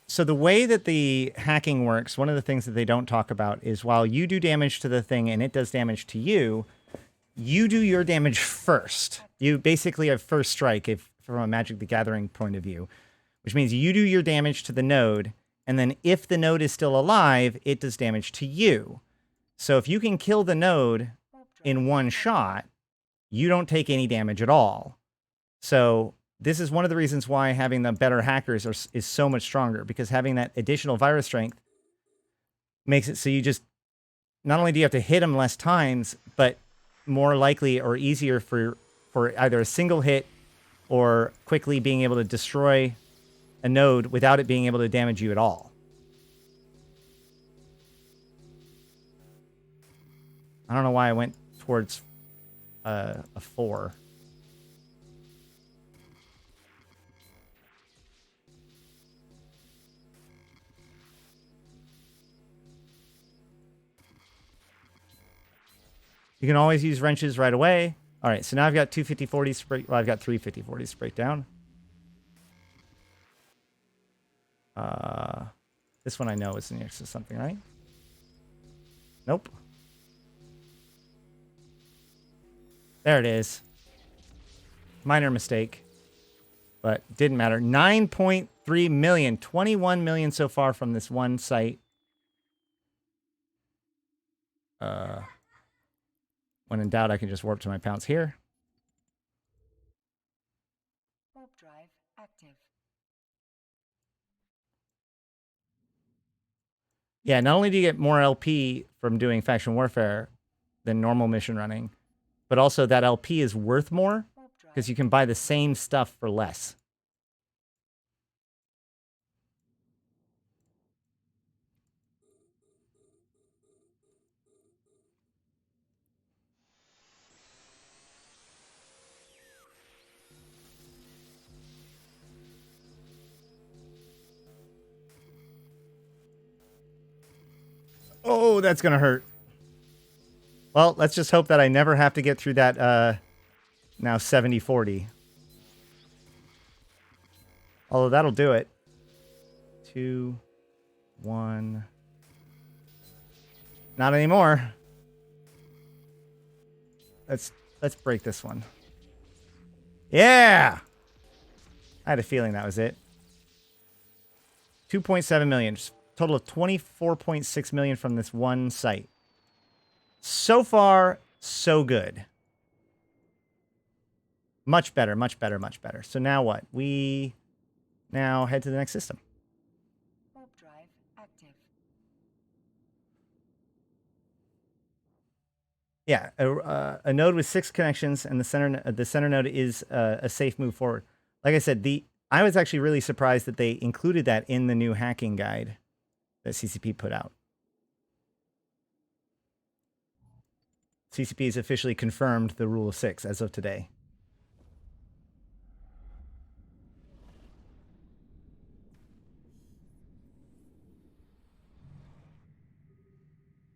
So the way that the hacking works, one of the things that they don't talk about is while you do damage to the thing and it does damage to you, you do your damage first. You basically have first strike from a Magic the Gathering point of view, which means you do your damage to the node, and then if the node is still alive, it does damage to you. So if you can kill the node in one shot, you don't take any damage at all. So this is one of the reasons why having the better hackers is so much stronger, because having that additional virus strength makes it so you just, not only do you have to hit them less times, but more likely or easier for either a single hit or quickly being able to destroy a node without it being able to damage you at all. I don't know why I went towards a 4. You can always use wrenches right away. All right, so now I've got 2 50-40s to break. Well, I've got 3 50-40s to break down. This one I know is next to something, right? Nope. There it is. Minor mistake, but didn't matter. 9.3 million, 21 million so far from this one site. When in doubt, I can just warp to my pounds here. Warp drive active. Yeah, not only do you get more LP from doing faction warfare than normal mission running, but also that LP is worth more because you can buy the same stuff for less. Oh, that's going to hurt. Well, let's just hope that I never have to get through that now 70-40. Although that'll do it. 2, 1. Not anymore. Let's break this one. Yeah! I had a feeling that was it. 2.7 million. Total of 24.6 million from this one site. So far, so good. Much better, much better, much better. So now what? We now head to the next system. Warp drive active. Yeah, a node with 6 connections, and the center node is a safe move forward. Like I said, I was actually really surprised that they included that in the new hacking guide that CCP put out. CCP has officially confirmed the rule of 6 as of today.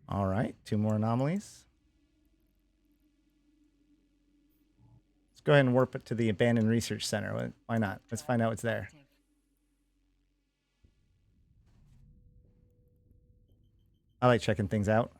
All right, 2 more anomalies. Let's go ahead and warp it to the abandoned research center. Why not? Let's find out what's there. Active. I like checking things out.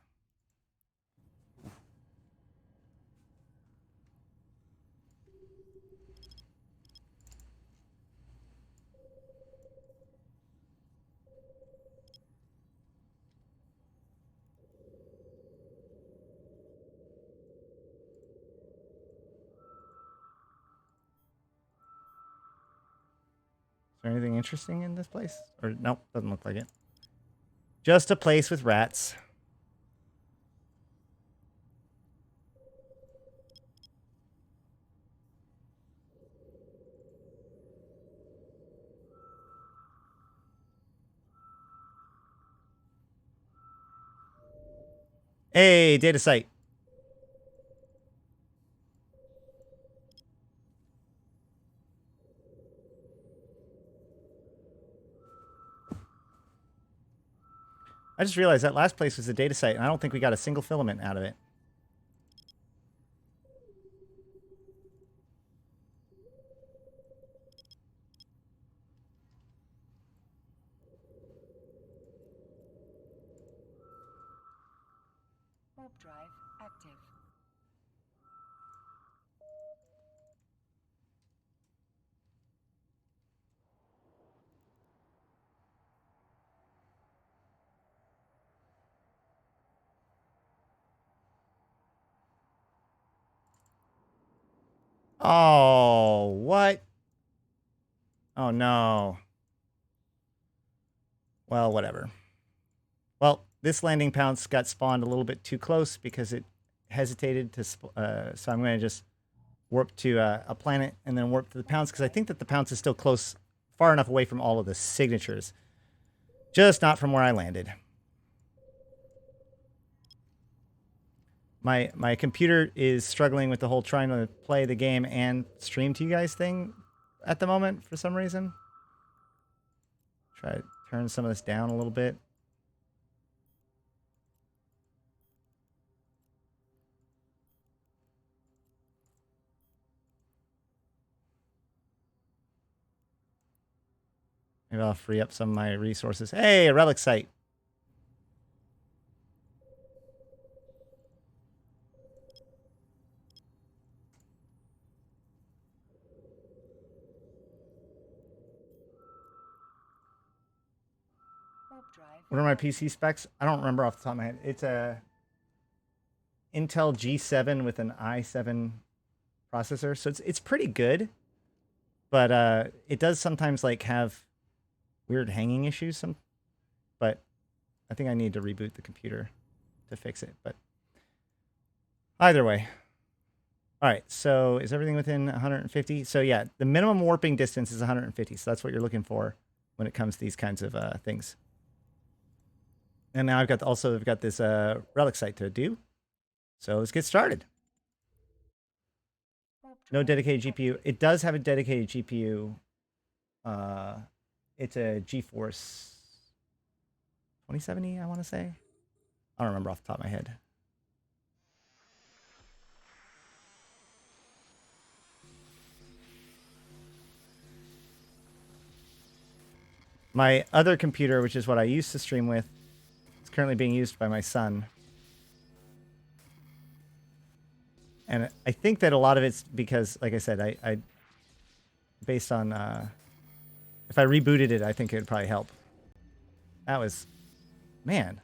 there anything interesting in this place? Or nope, doesn't look like it. Just a place with rats. Hey, data site. I just realized that last place was a data site, and I don't think we got a single filament out of it. Warp drive active. Oh, what? Oh, no. Well, whatever. Well, this landing pounce got spawned a little bit too close because it hesitated to... so I'm going to just warp to a planet and then warp to the pounce because I think that the pounce is still close, far enough away from all of the signatures. Just not from where I landed. My computer is struggling with the whole trying to play the game and stream to you guys thing at the moment for some reason. Try to turn some of this down a little bit. Maybe I'll free up some of my resources. Hey, a relic site. Warp drive. What are my PC specs? I don't remember off the top of my head. It's a Intel G7 with an i7 processor, so it's pretty good. But it does sometimes like have weird hanging issues. But I think I need to reboot the computer to fix it. But either way. All right, so is everything within 150? So yeah, the minimum warping distance is 150. So that's what you're looking for when it comes to these kinds of things. And now I've got this relic site to do. So let's get started. Warp No drive dedicated GPU. It does have a dedicated GPU. It's a GeForce 2070, I want to say. I don't remember off the top of my head. My other computer, which is what I used to stream with, is currently being used by my son. And I think that a lot of it's because, like I said, I based on, if I rebooted it, I think it would probably help. That was, man.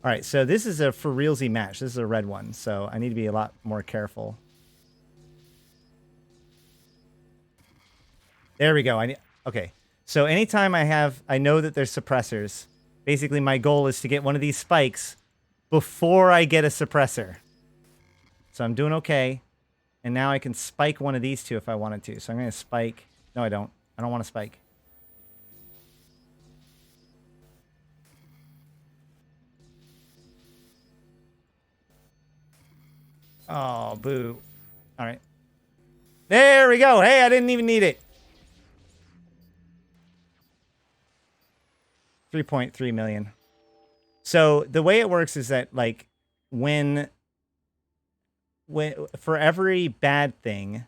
All right, so this is a for realsy match. This is a red one, so I need to be a lot more careful. There we go. Okay. So anytime I know that there's suppressors, basically my goal is to get one of these spikes before I get a suppressor. So I'm doing okay. And now I can spike one of these two if I wanted to. So I'm going to spike. No, I don't. I don't want to spike. Oh, boo. All right. There we go. Hey, I didn't even need it. 3.3 million. So the way it works is that, like, when for every bad thing,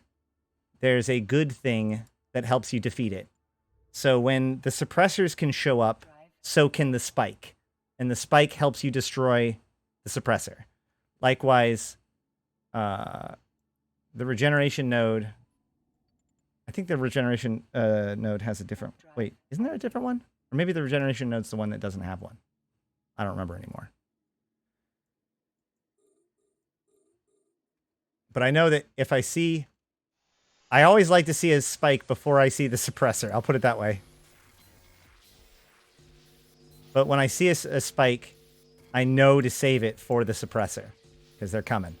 there's a good thing that helps you defeat it. So when the suppressors can show up, so can the spike. And the spike helps you destroy the suppressor. Likewise, the regeneration node. I think the regeneration node has a different... Wait, isn't there a different one? Or maybe the regeneration node's the one that doesn't have one. I don't remember anymore. But I know that if I see I always like to see a spike before I see the suppressor. I'll put it that way. But when I see a spike, I know to save it for the suppressor because they're coming.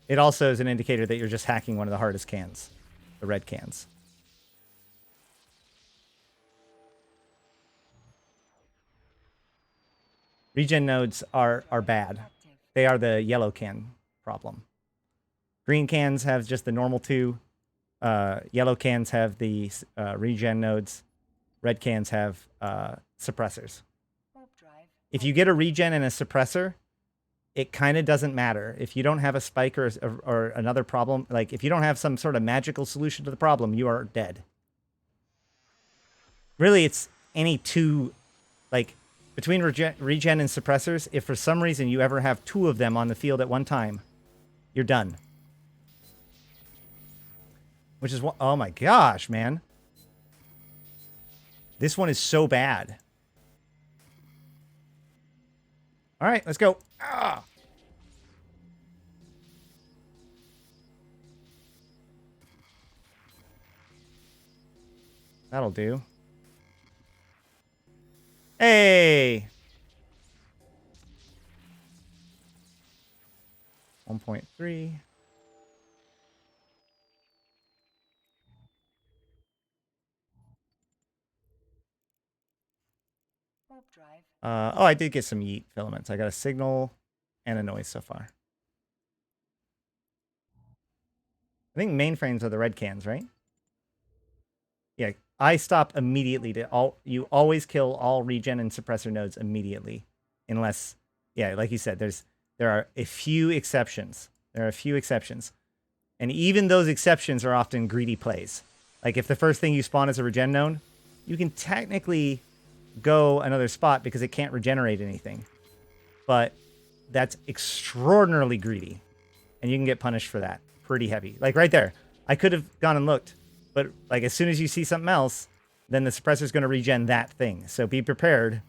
It also is an indicator that you're just hacking one of the hardest cans, the red cans. Regen nodes are bad. They are the yellow can problem. Green cans have just the normal two. Yellow cans have the regen nodes. Red cans have suppressors. If you get a regen and a suppressor, it kind of doesn't matter. If you don't have a spike or another problem, like if you don't have some sort of magical solution to the problem, you are dead. Really, it's any two, like between regen and suppressors, if for some reason you ever have two of them on the field at one time, you're done. Which is what, oh my gosh, man. This one is so bad. All right, let's go. Ah! That'll do. Hey! 1.3. Oh, I did get some yeet filaments. I got a signal and a noise so far. I think mainframes are the red cans, right? Yeah, I stop immediately to you always kill all regen and suppressor nodes immediately. Unless, yeah, like you said, there are a few exceptions. There are a few exceptions. And even those exceptions are often greedy plays. Like if the first thing you spawn is a regen node, you can technically go another spot because it can't regenerate anything. But that's extraordinarily greedy. And you can get punished for that. Pretty heavy. Like right there. I could have gone and looked. But like as soon as you see something else, then the suppressor's going to regen that thing. So be prepared.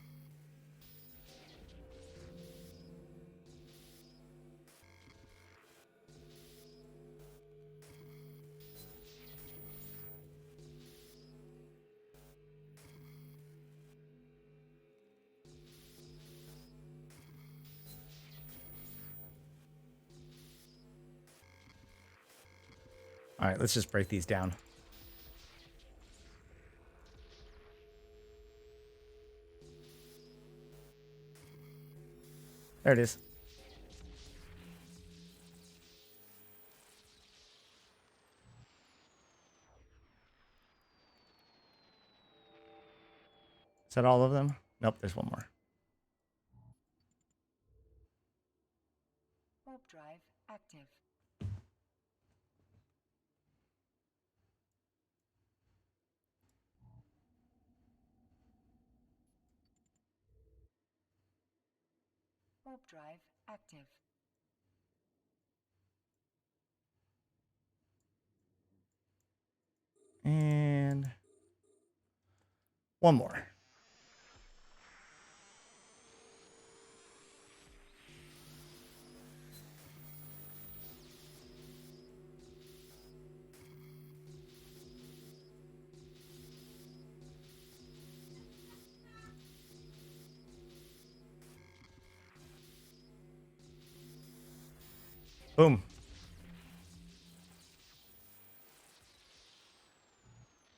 All right, let's just break these down. There it is. Is that all of them? Nope, there's one more. Warp drive active. Warp drive active. And one more. Boom.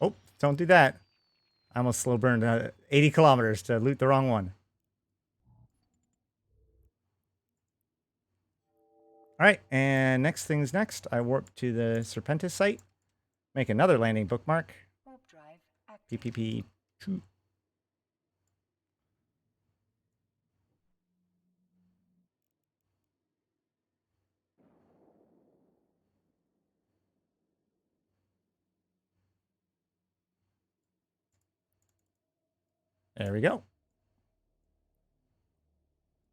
Oh, don't do that. I almost slow burned 80 kilometers to loot the wrong one. All right, and next thing's next. I warp to the Serpentis site. Make another landing bookmark. Warp drive active. PPP2. There we go.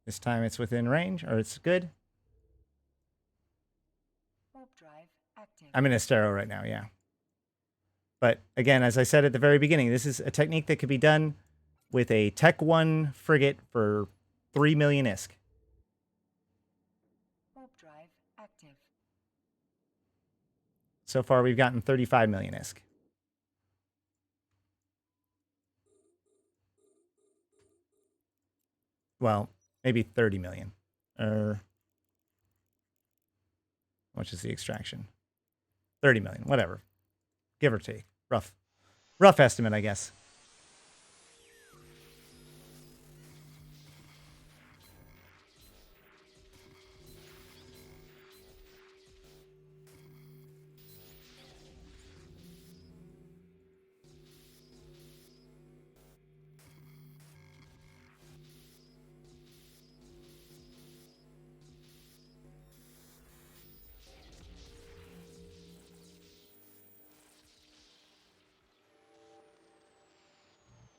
This time it's within range, or it's good. Warp drive active. I'm in Estero right now, yeah. But again, as I said at the very beginning, this is a technique that could be done with a Tech 1 frigate for 3 million ISK. Warp drive active. So far, we've gotten 35 million ISK. Well, maybe 30 million. How much is the extraction? 30 million, whatever. Give or take. Rough estimate, I guess.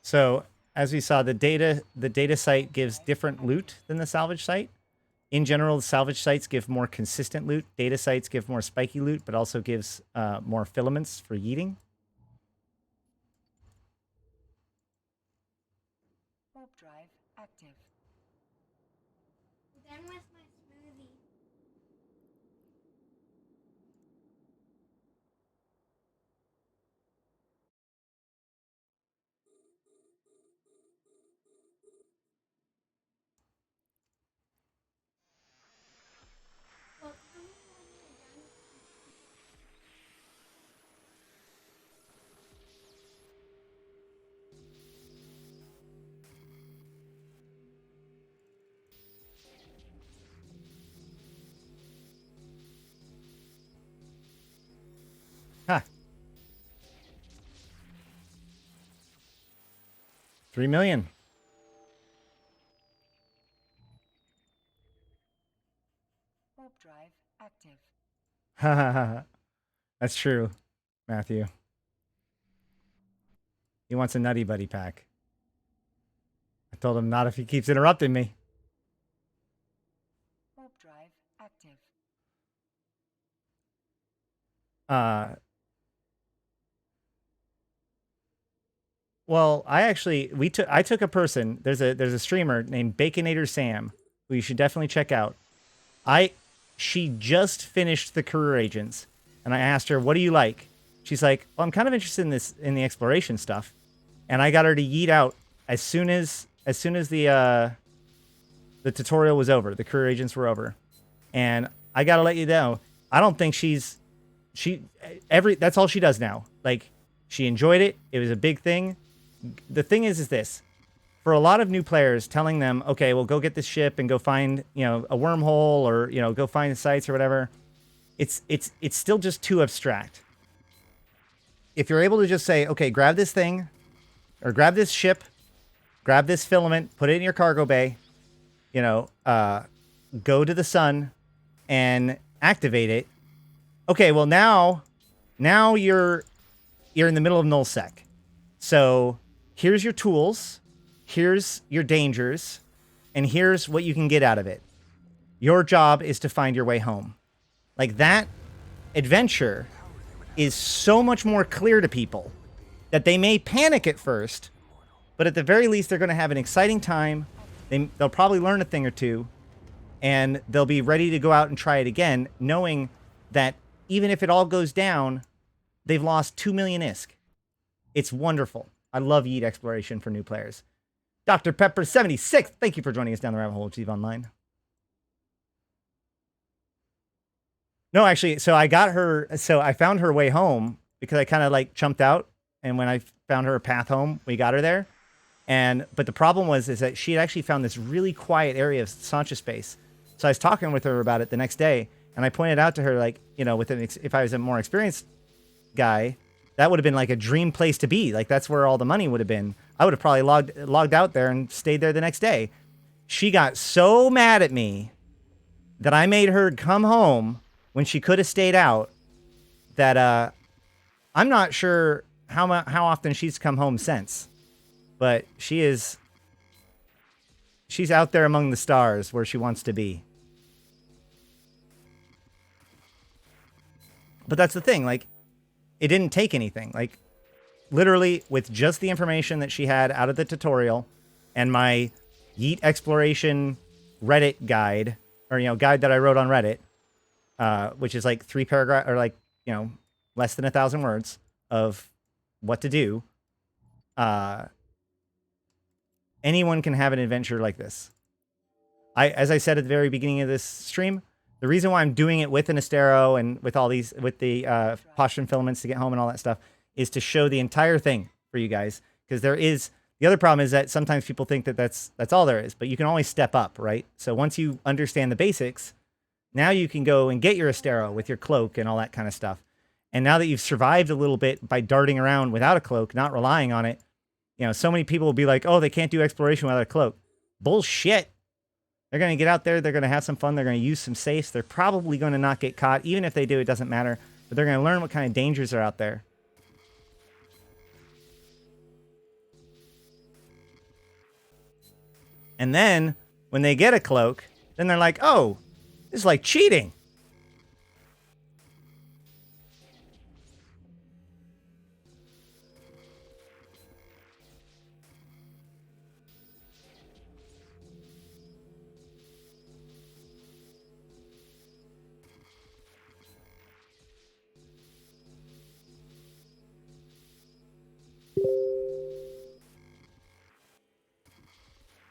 So as we saw, the data site gives different loot than the salvage site. In general, the salvage sites give more consistent loot. Data sites give more spiky loot, but also gives more filaments for yeeting. Warp drive active. Then where's my smoothie? Well, tell me when you're done. Ha. 3 million. Warp drive active. Ha ha ha. That's true, Matthew. He wants a Nutty Buddy pack. I told him not if he keeps interrupting me. Warp drive active. Well, I took a person. There's a streamer named Baconator Sam who you should definitely check out. She just finished the career agents, and I asked her, "What do you like?" She's like, "Well, I'm kind of interested in the exploration stuff," and I got her to yeet out as soon as the tutorial was over, the career agents were over, and I gotta let you know, I don't think that's all she does now. Like, she enjoyed it. It was a big thing. The thing is this. For a lot of new players, telling them, okay, well, go get this ship and go find, a wormhole or, go find the sites or whatever, it's still just too abstract. If you're able to just say, okay, grab this thing or grab this ship, grab this filament, put it in your cargo bay, go to the sun and activate it. Okay, well, now you're in the middle of nullsec. So here's your tools. Here's your dangers, and here's what you can get out of it. Your job is to find your way home. Like, that adventure is so much more clear to people that they may panic at first, but at the very least, they're going to have an exciting time. They'll probably learn a thing or two, and they'll be ready to go out and try it again, knowing that even if it all goes down, they've lost 2 million ISK. It's wonderful. I love Yeet exploration for new players. Dr. Pepper76, thank you for joining us down the rabbit hole of Steve Online. No, actually, so I found her way home because I kind of like chumped out, and when I found her path home, we got her there. But the problem is that she had actually found this really quiet area of Sancha space. So I was talking with her about it the next day, and I pointed out to her, like, if I was a more experienced guy, that would have been like a dream place to be. Like, that's where all the money would have been. I would have probably logged out there and stayed there the next day. She got so mad at me that I made her come home when she could have stayed out, that I'm not sure how often she's come home since. But she's out there among the stars where she wants to be. But that's the thing, like, it didn't take anything. Like, literally with just the information that she had out of the tutorial and my Yeet exploration Reddit guide, or, guide that I wrote on Reddit, which is like 3 paragraphs, or like, less than 1,000 words of what to do. Anyone can have an adventure like this. As I said at the very beginning of this stream, the reason why I'm doing it with an Astero and with all these, with the Postron filaments to get home and all that stuff, is to show the entire thing for you guys. Because the other problem is that sometimes people think that that's all there is, but you can always step up, right? So once you understand the basics, now you can go and get your Astero with your cloak and all that kind of stuff. And now that you've survived a little bit by darting around without a cloak, not relying on it, so many people will be like, oh, they can't do exploration without a cloak. Bullshit. They're going to get out there. They're going to have some fun. They're going to use some safes. They're probably going to not get caught. Even if they do, it doesn't matter. But they're going to learn what kind of dangers are out there. And then, when they get a cloak, then they're like, oh, this is like cheating.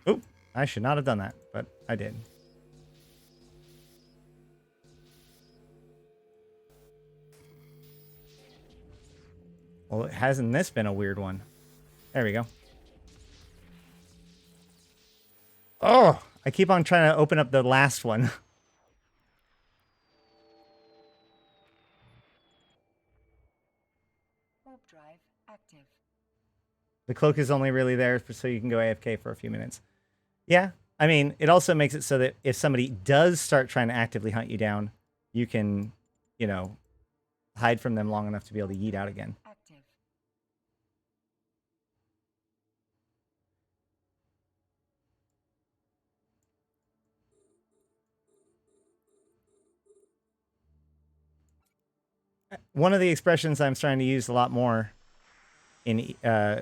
Oop, I should not have done that, but I did. Well, hasn't this been a weird one? There we go. Oh, I keep on trying to open up the last one. Warp drive active. The cloak is only really there so you can go AFK for a few minutes. Yeah, I mean, it also makes it so that if somebody does start trying to actively hunt you down, you can, hide from them long enough to be able to yeet out again. Active. One of the expressions I'm starting to use a lot more in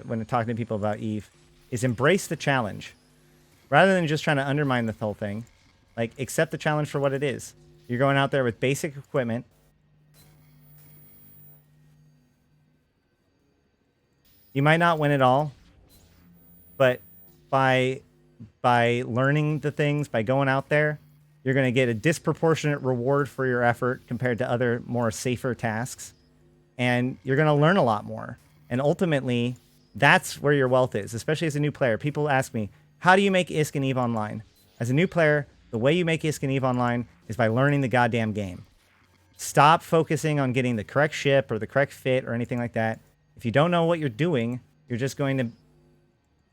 when talking to people about Eve is embrace the challenge. Rather than just trying to undermine the whole thing, like, accept the challenge for what it is. You're going out there with basic equipment. You might not win it all, but by learning the things, by going out there, you're going to get a disproportionate reward for your effort compared to other more safer tasks. And you're going to learn a lot more. And ultimately, that's where your wealth is, especially as a new player. People ask me, how do you make ISK and EVE Online? As a new player, the way you make ISK and EVE Online is by learning the goddamn game. Stop focusing on getting the correct ship or the correct fit or anything like that. If you don't know what you're doing, you're just going to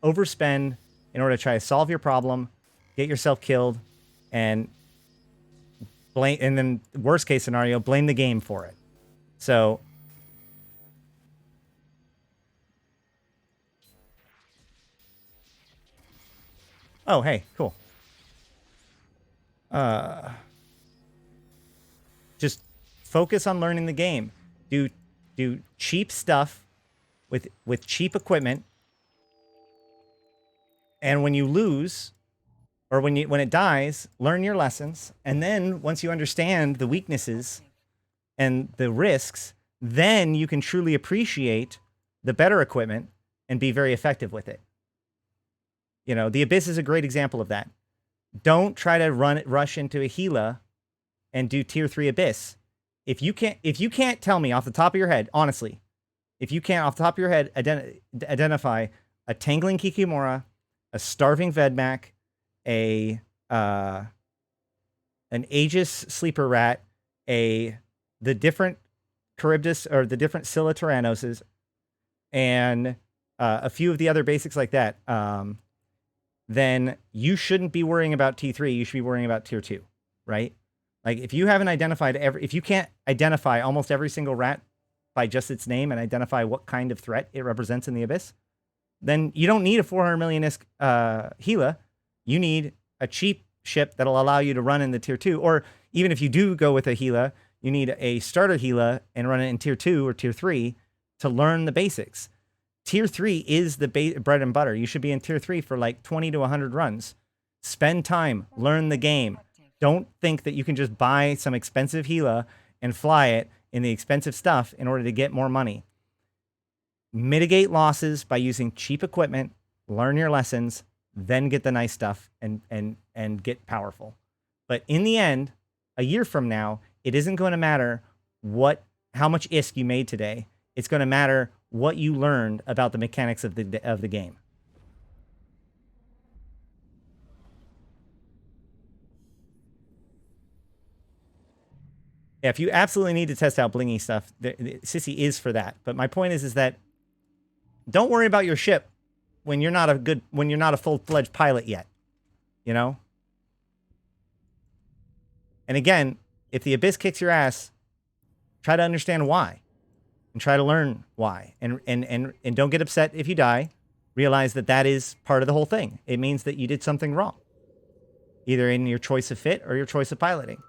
overspend in order to try to solve your problem, get yourself killed, and then worst case scenario, blame the game for it. So oh, hey, cool. Just focus on learning the game. Do cheap stuff with cheap equipment. And when you lose, or when it dies, learn your lessons. And then once you understand the weaknesses and the risks, then you can truly appreciate the better equipment and be very effective with it. The Abyss is a great example of that. Don't try to rush into a Gila and do tier 3 Abyss. If you can't tell me off the top of your head, honestly, if you can't off the top of your head identify a Tangling Kikimora, a Starving Vedmak, an Aegis Sleeper Rat, the different Charybdis or the different Scylla Tyrannoses, and a few of the other basics like that, then you shouldn't be worrying about T3. You should be worrying about tier 2, right? Like, if you haven't identified if you can't identify almost every single rat by just its name and identify what kind of threat it represents in the Abyss, then you don't need a 400 million ISK Gila. You need a cheap ship that'll allow you to run in the tier 2. Or even if you do go with a Gila, you need a starter Gila and run it in tier 2 or tier 3 to learn the basics. tier 3 is the bread and butter. You should be in tier 3 for like 20 to 100 runs. Spend time, learn the game. Don't think that you can just buy some expensive Gila and fly it in the expensive stuff in order to get more money. Mitigate losses by using cheap equipment, learn your lessons, then get the nice stuff and get powerful. But in the end, a year from now, it isn't going to matter how much ISK you made today. It's going to matter what you learned about the mechanics of the game. Yeah, if you absolutely need to test out blingy stuff, Sissy is for that. But my point is that don't worry about your ship when you're not a full-fledged pilot yet, you know? And again, if the Abyss kicks your ass, try to understand why and try to learn why. And don't get upset if you die. Realize that is part of the whole thing. It means that you did something wrong, either in your choice of fit or your choice of piloting.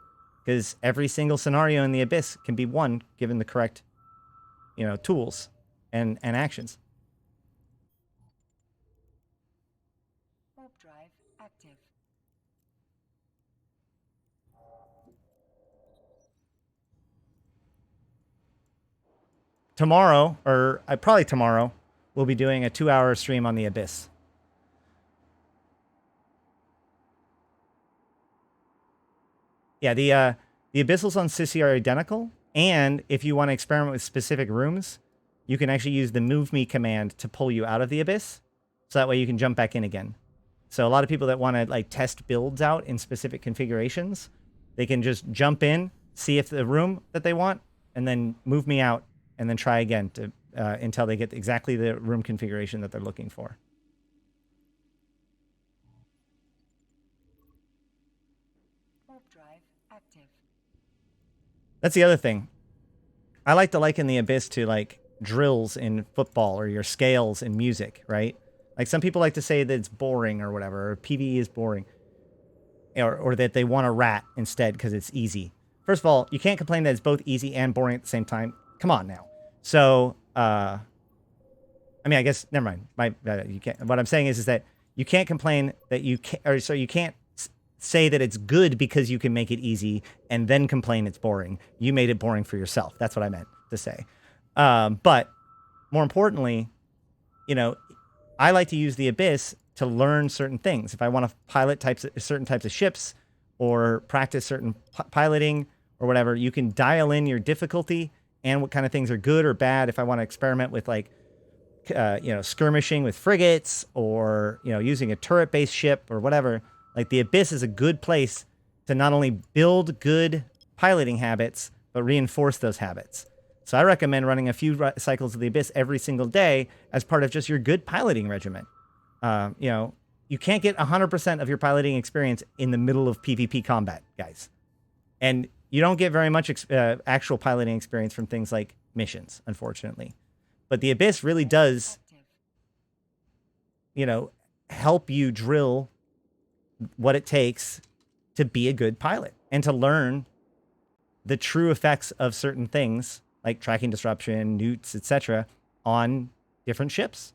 Because every single scenario in the Abyss can be won given the correct, tools and actions. Warp drive active. Tomorrow, or probably tomorrow, we'll be doing a 2-hour stream on the Abyss. Yeah, the Abyssals on Sissy are identical, and if you want to experiment with specific rooms, you can actually use the move me command to pull you out of the Abyss, so that way you can jump back in again. So a lot of people that want to like test builds out in specific configurations, they can just jump in, see if the room that they want, and then move me out, and then try again to until they get exactly the room configuration that they're looking for. Warp drive active. That's the other thing. I like to liken the Abyss to like drills in football or your scales in music, right? Like some people like to say that it's boring or whatever, or PvE is boring, or that they want a rat instead because it's easy. First of all, you can't complain that it's both easy and boring at the same time. Come on now. So, I mean, I guess never mind. You can't. What I'm saying is that you can't complain that you can't, or so you can't say that it's good because you can make it easy and then complain it's boring. You made it boring for yourself. That's what I meant to say. But more importantly, I like to use the Abyss to learn certain things. If I want to pilot certain types of ships or practice certain piloting or whatever, you can dial in your difficulty and what kind of things are good or bad. If I want to experiment with like, skirmishing with frigates or, using a turret-based ship or whatever, like the Abyss is a good place to not only build good piloting habits, but reinforce those habits. So I recommend running a few cycles of the Abyss every single day as part of just your good piloting regimen. You can't get 100% of your piloting experience in the middle of PvP combat, guys. And you don't get very much actual piloting experience from things like missions, unfortunately. But the Abyss really does, help you drill what it takes to be a good pilot and to learn the true effects of certain things like tracking disruption, newts, etc., on different ships.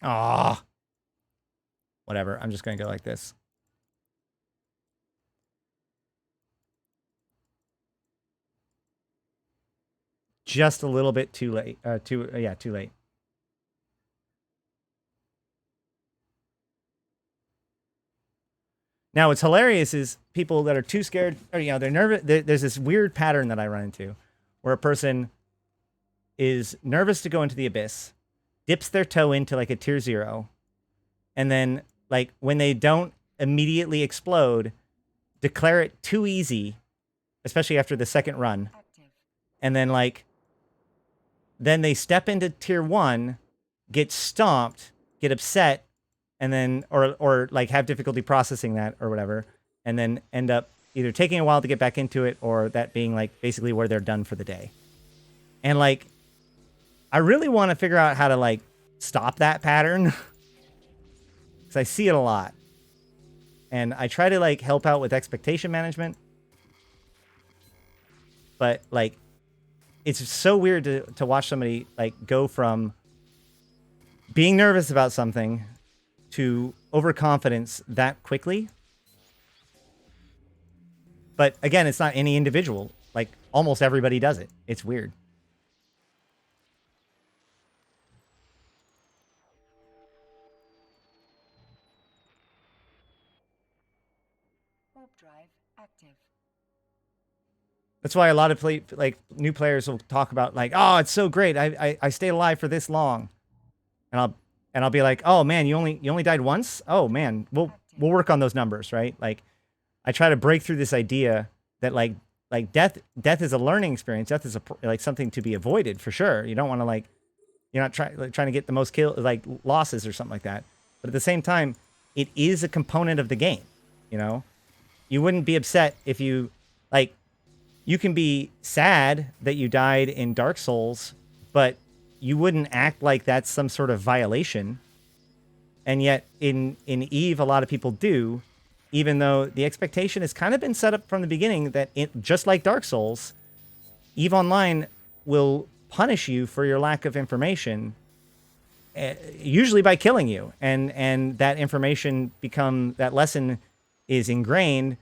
Ah, whatever. I'm just going to go like this. Just a little bit too late. Too late. Now, what's hilarious is people that are too scared, or they're nervous. There's this weird pattern that I run into, where a person is nervous to go into the Abyss, dips their toe into like a tier 0, and then like when they don't immediately explode, declare it too easy, especially after the second run, and then then they step into tier 1, get stomped, get upset, and then or like have difficulty processing that or whatever, and then end up either taking a while to get back into it or that being like basically where they're done for the day. And like I really want to figure out how to like stop that pattern because I see it a lot. And I try to like help out with expectation management. But like it's so weird to watch somebody like go from being nervous about something to overconfidence that quickly. But again, it's not any individual. Like almost everybody does it. It's weird. Warp drive active. That's why a lot of new players will talk about like, oh, it's so great. I stayed alive for this long. And I'll be like, oh man, you only died once? Oh man, we'll work on those numbers, right? Like I try to break through this idea that like death is a learning experience. Death is like something to be avoided for sure. You don't want to like, you're not trying to get the most losses or something like that. But at the same time, it is a component of the game. You know, you wouldn't be upset if you like. You can be sad that you died in Dark Souls, but you wouldn't act like that's some sort of violation. And yet in Eve, a lot of people do, even though the expectation has kind of been set up from the beginning that just like Dark Souls, Eve Online will punish you for your lack of information, usually by killing you. And that information that lesson is ingrained,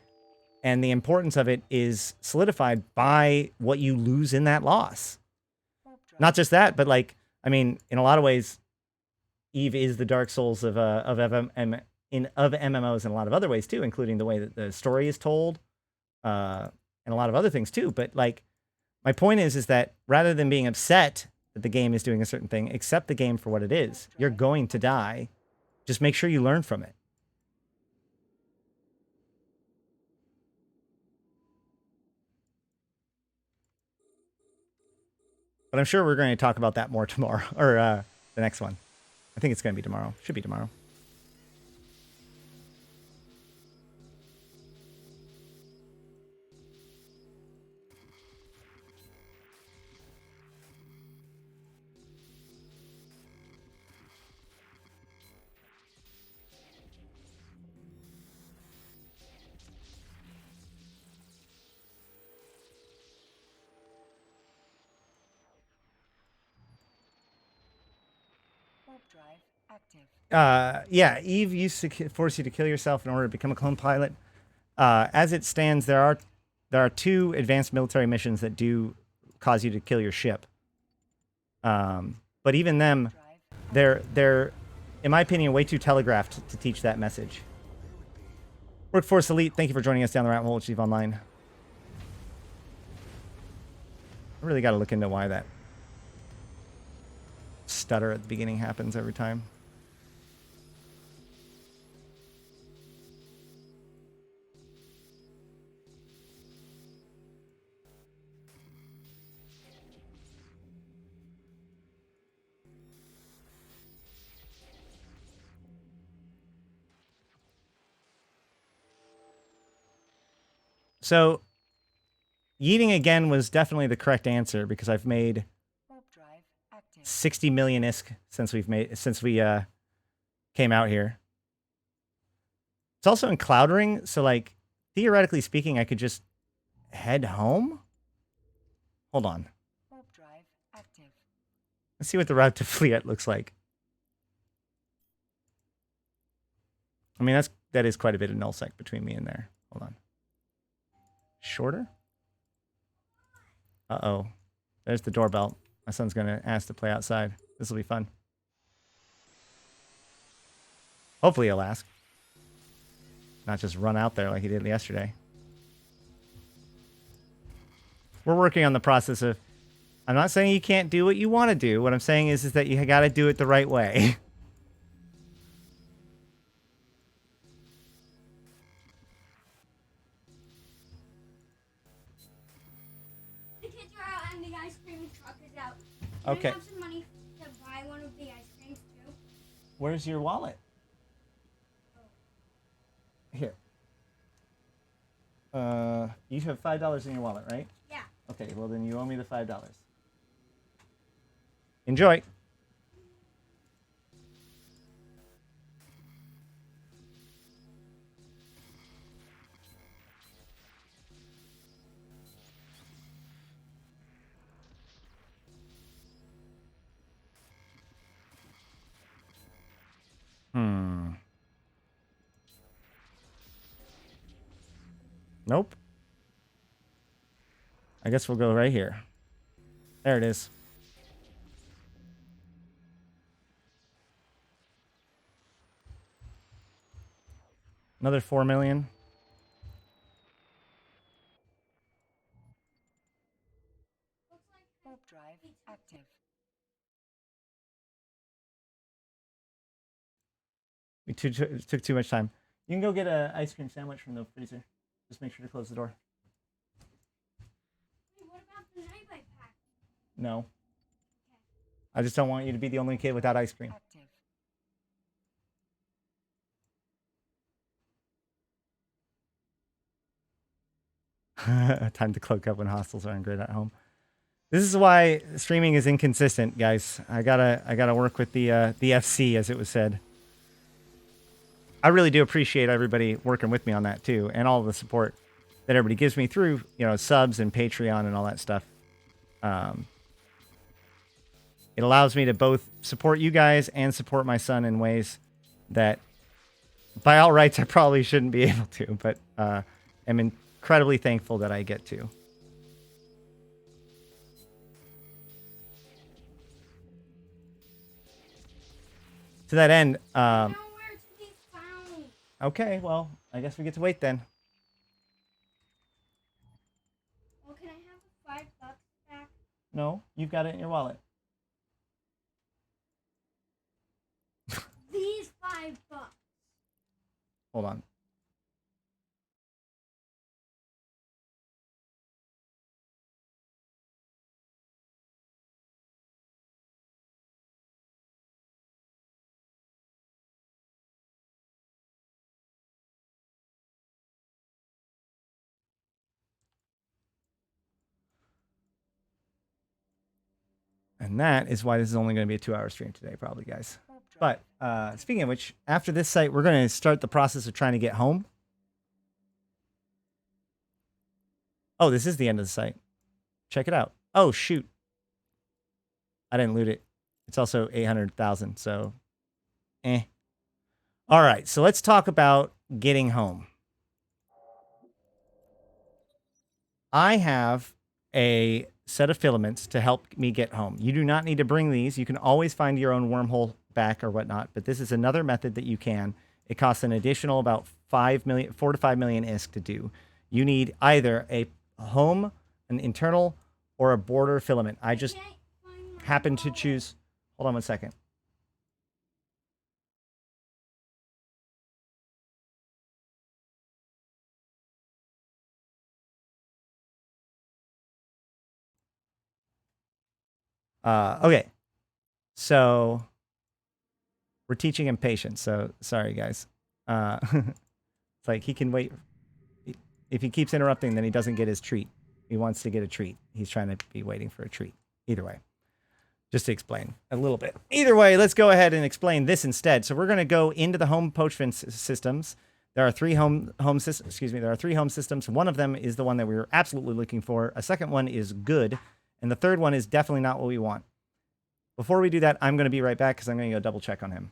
and the importance of it is solidified by what you lose in that loss. Not just that, but like, I mean, in a lot of ways, Eve is the Dark Souls of MMOs in a lot of other ways too, including the way that the story is told, and a lot of other things too. But like, my point is that rather than being upset that the game is doing a certain thing, accept the game for what it is. You're going to die. Just make sure you learn from it. But I'm sure we're going to talk about that more tomorrow, or the next one. I think it's going to be tomorrow. Should be tomorrow. Warp drive active. Yeah, Eve used to force you to kill yourself in order to become a clone pilot. As it stands, there are 2 advanced military missions that do cause you to kill your ship. But even them, they're, in my opinion, way too telegraphed to teach that message. Workforce Elite, thank you for joining us down the rabbit hole with Eve Online. I really got to look into why that stutter at the beginning happens every time. So, yeeting again was definitely the correct answer because I've made 60 million ISK since we came out here. It's also in Cloud Ring, so like theoretically speaking, I could just head home. Hold on. Let's see what the route to Fleet looks like. I mean, that is quite a bit of nullsec between me and there. Hold on. Shorter? Uh-oh. There's the doorbell. My son's going to ask to play outside. This will be fun. Hopefully he'll ask. Not just run out there like he did yesterday. We're working on the process of... I'm not saying you can't do what you want to do. What I'm saying is that you got to do it the right way. The kids are out and the ice cream truck is out. Okay. I have some money to buy one of the ice creams too. Where's your wallet? Here. You have $5 in your wallet, right? Yeah. Okay, well then you owe me the $5. Enjoy. Nope. I guess we'll go right here. There it is. Another 4 million. Warp drive active. We took too much time. You can go get an ice cream sandwich from the freezer. Just make sure to close the door. Wait, what about the night light pack? No. I just don't want you to be the only kid without ice cream. Active. Time to cloak up when hostiles aren't great at home. This is why streaming is inconsistent, guys. I gotta work with the FC, as it was said. I really do appreciate everybody working with me on that too, and all the support that everybody gives me through, subs and Patreon and all that stuff. It allows me to both support you guys and support my son in ways that, by all rights, I probably shouldn't be able to, but am incredibly thankful that I get to. To that end, Nowhere to be found. okay, well, I guess we get to wait then. Well, can I have the $5 back? No, you've got it in your wallet. These $5. Hold on. And that is why this is only going to be a 2-hour stream today, probably, guys. But speaking of which, after this site, we're going to start the process of trying to get home. Oh, this is the end of the site. Check it out. Oh, shoot. I didn't loot it. It's also 800,000, so eh. All right, so let's talk about getting home. I have a set of filaments to help me get home. You do not need to bring these. You can always find your own wormhole back or whatnot, but this is another method that you can. It costs an additional about 4 to 5 million ISK to do. You need either a home, an internal, or a border filament. I just Can't find my happen to wallet. choose. Hold on one second. Okay. So we're teaching him patience. So sorry, guys. It's like he can wait. If he keeps interrupting, then he doesn't get his treat. He wants to get a treat. He's trying to be waiting for a treat. Either way, just to explain a little bit. Either way, let's go ahead and explain this instead. So we're going to go into the home poachment systems. There are three home systems. Excuse me. There are 3 home systems. One of them is the one that we were absolutely looking for. A second one is good, and the third one is definitely not what we want. Before we do that, I'm going to be right back because I'm going to go double check on him.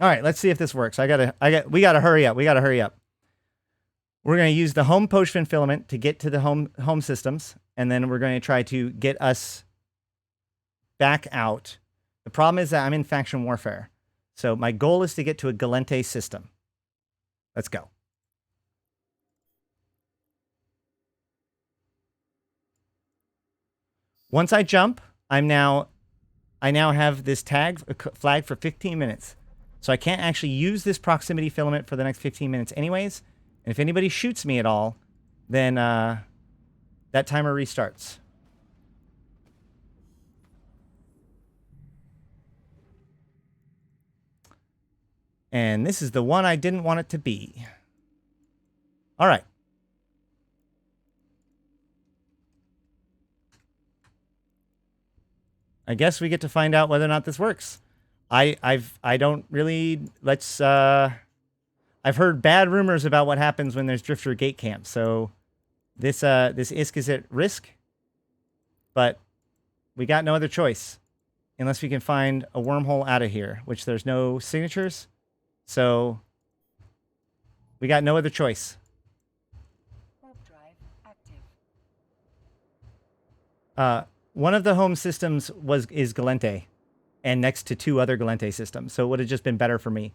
All right, let's see if this works. We gotta hurry up. We gotta hurry up. We're gonna use the home potion filament to get to the home systems, and then we're going to try to get us back out. The problem is that I'm in faction warfare, so my goal is to get to a Galente system. Let's go. Once I jump, I now have this flag for 15 minutes. So I can't actually use this proximity filament for the next 15 minutes anyways. And if anybody shoots me at all, then that timer restarts. And this is the one I didn't want it to be. All right. I guess we get to find out whether or not this works. I don't really, I've heard bad rumors about what happens when there's Drifter Gate Camp, so this ISK is at risk, but we got no other choice unless we can find a wormhole out of here, which there's no signatures, so we got no other choice. Warp drive active. One of the home systems is Galente, and next to 2 other Galente systems, so it would have just been better for me.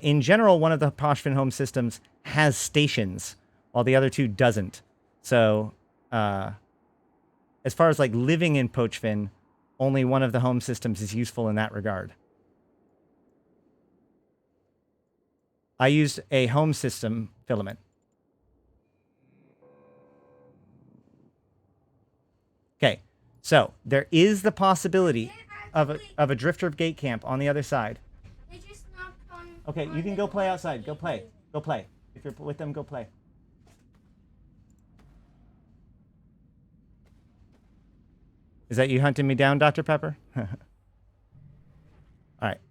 In general, one of the Pochfin home systems has stations, while the other 2 doesn't. So, as far as like living in Pochfin, only one of the home systems is useful in that regard. I used a home system filament. Okay, so there is the possibility of a Drifter Gate Camp on the other side. They just knocked on. Okay, you can go play outside. Go play. Go play. If you're with them, go play. Is that you hunting me down, Dr. Pepper? All right.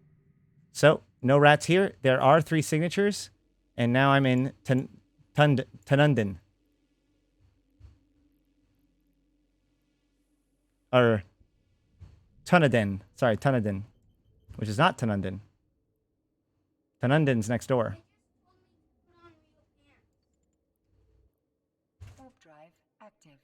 So, no rats here. There are 3 signatures, and now I'm in Tanundin. Or Tunadin. Sorry, Tunadin. Which is not Tanundin. Tanundin's next door. Warp drive active.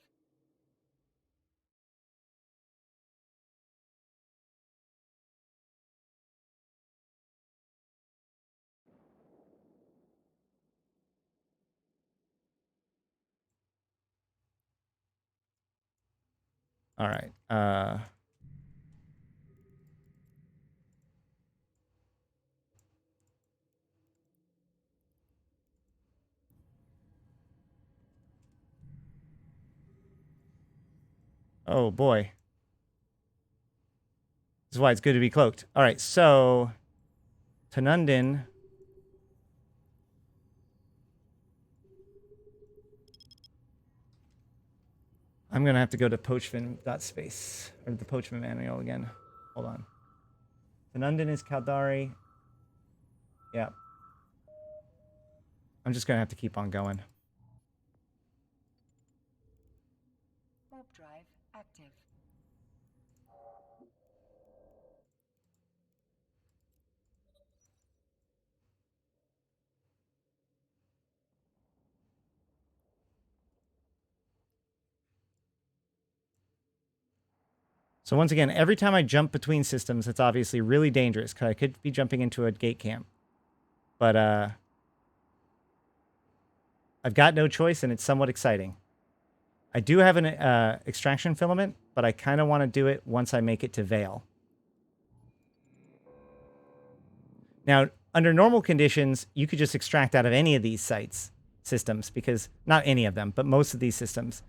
All right. Oh, boy. This is why it's good to be cloaked. All right, so Tanundin. I'm going to have to go to poachfin.space, or the Poachman manual again. Hold on. Tanundin is Caldari. Yeah. I'm just going to have to keep on going. Warp drive active. So once again, every time I jump between systems, it's obviously really dangerous, because I could be jumping into a gate camp. But I've got no choice, and it's somewhat exciting. I do have an extraction filament, but I kind of want to do it once I make it to Vale. Now, under normal conditions, you could just extract out of any of these systems, because, not any of them, but most of these systems,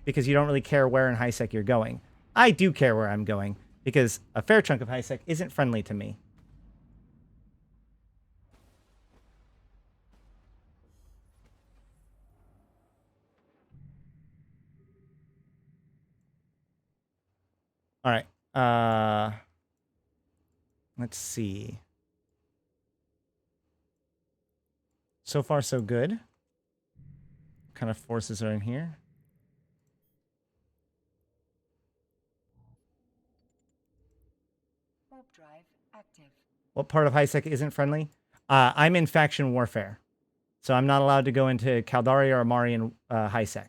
because you don't really care where in HiSec you're going. I do care where I'm going, because a fair chunk of HiSec isn't friendly to me. All right. Let's see. So far, so good. What kind of forces are in here? Warp drive active. What part of HiSec isn't friendly? I'm in faction warfare, so I'm not allowed to go into Caldari or Amarian HiSec.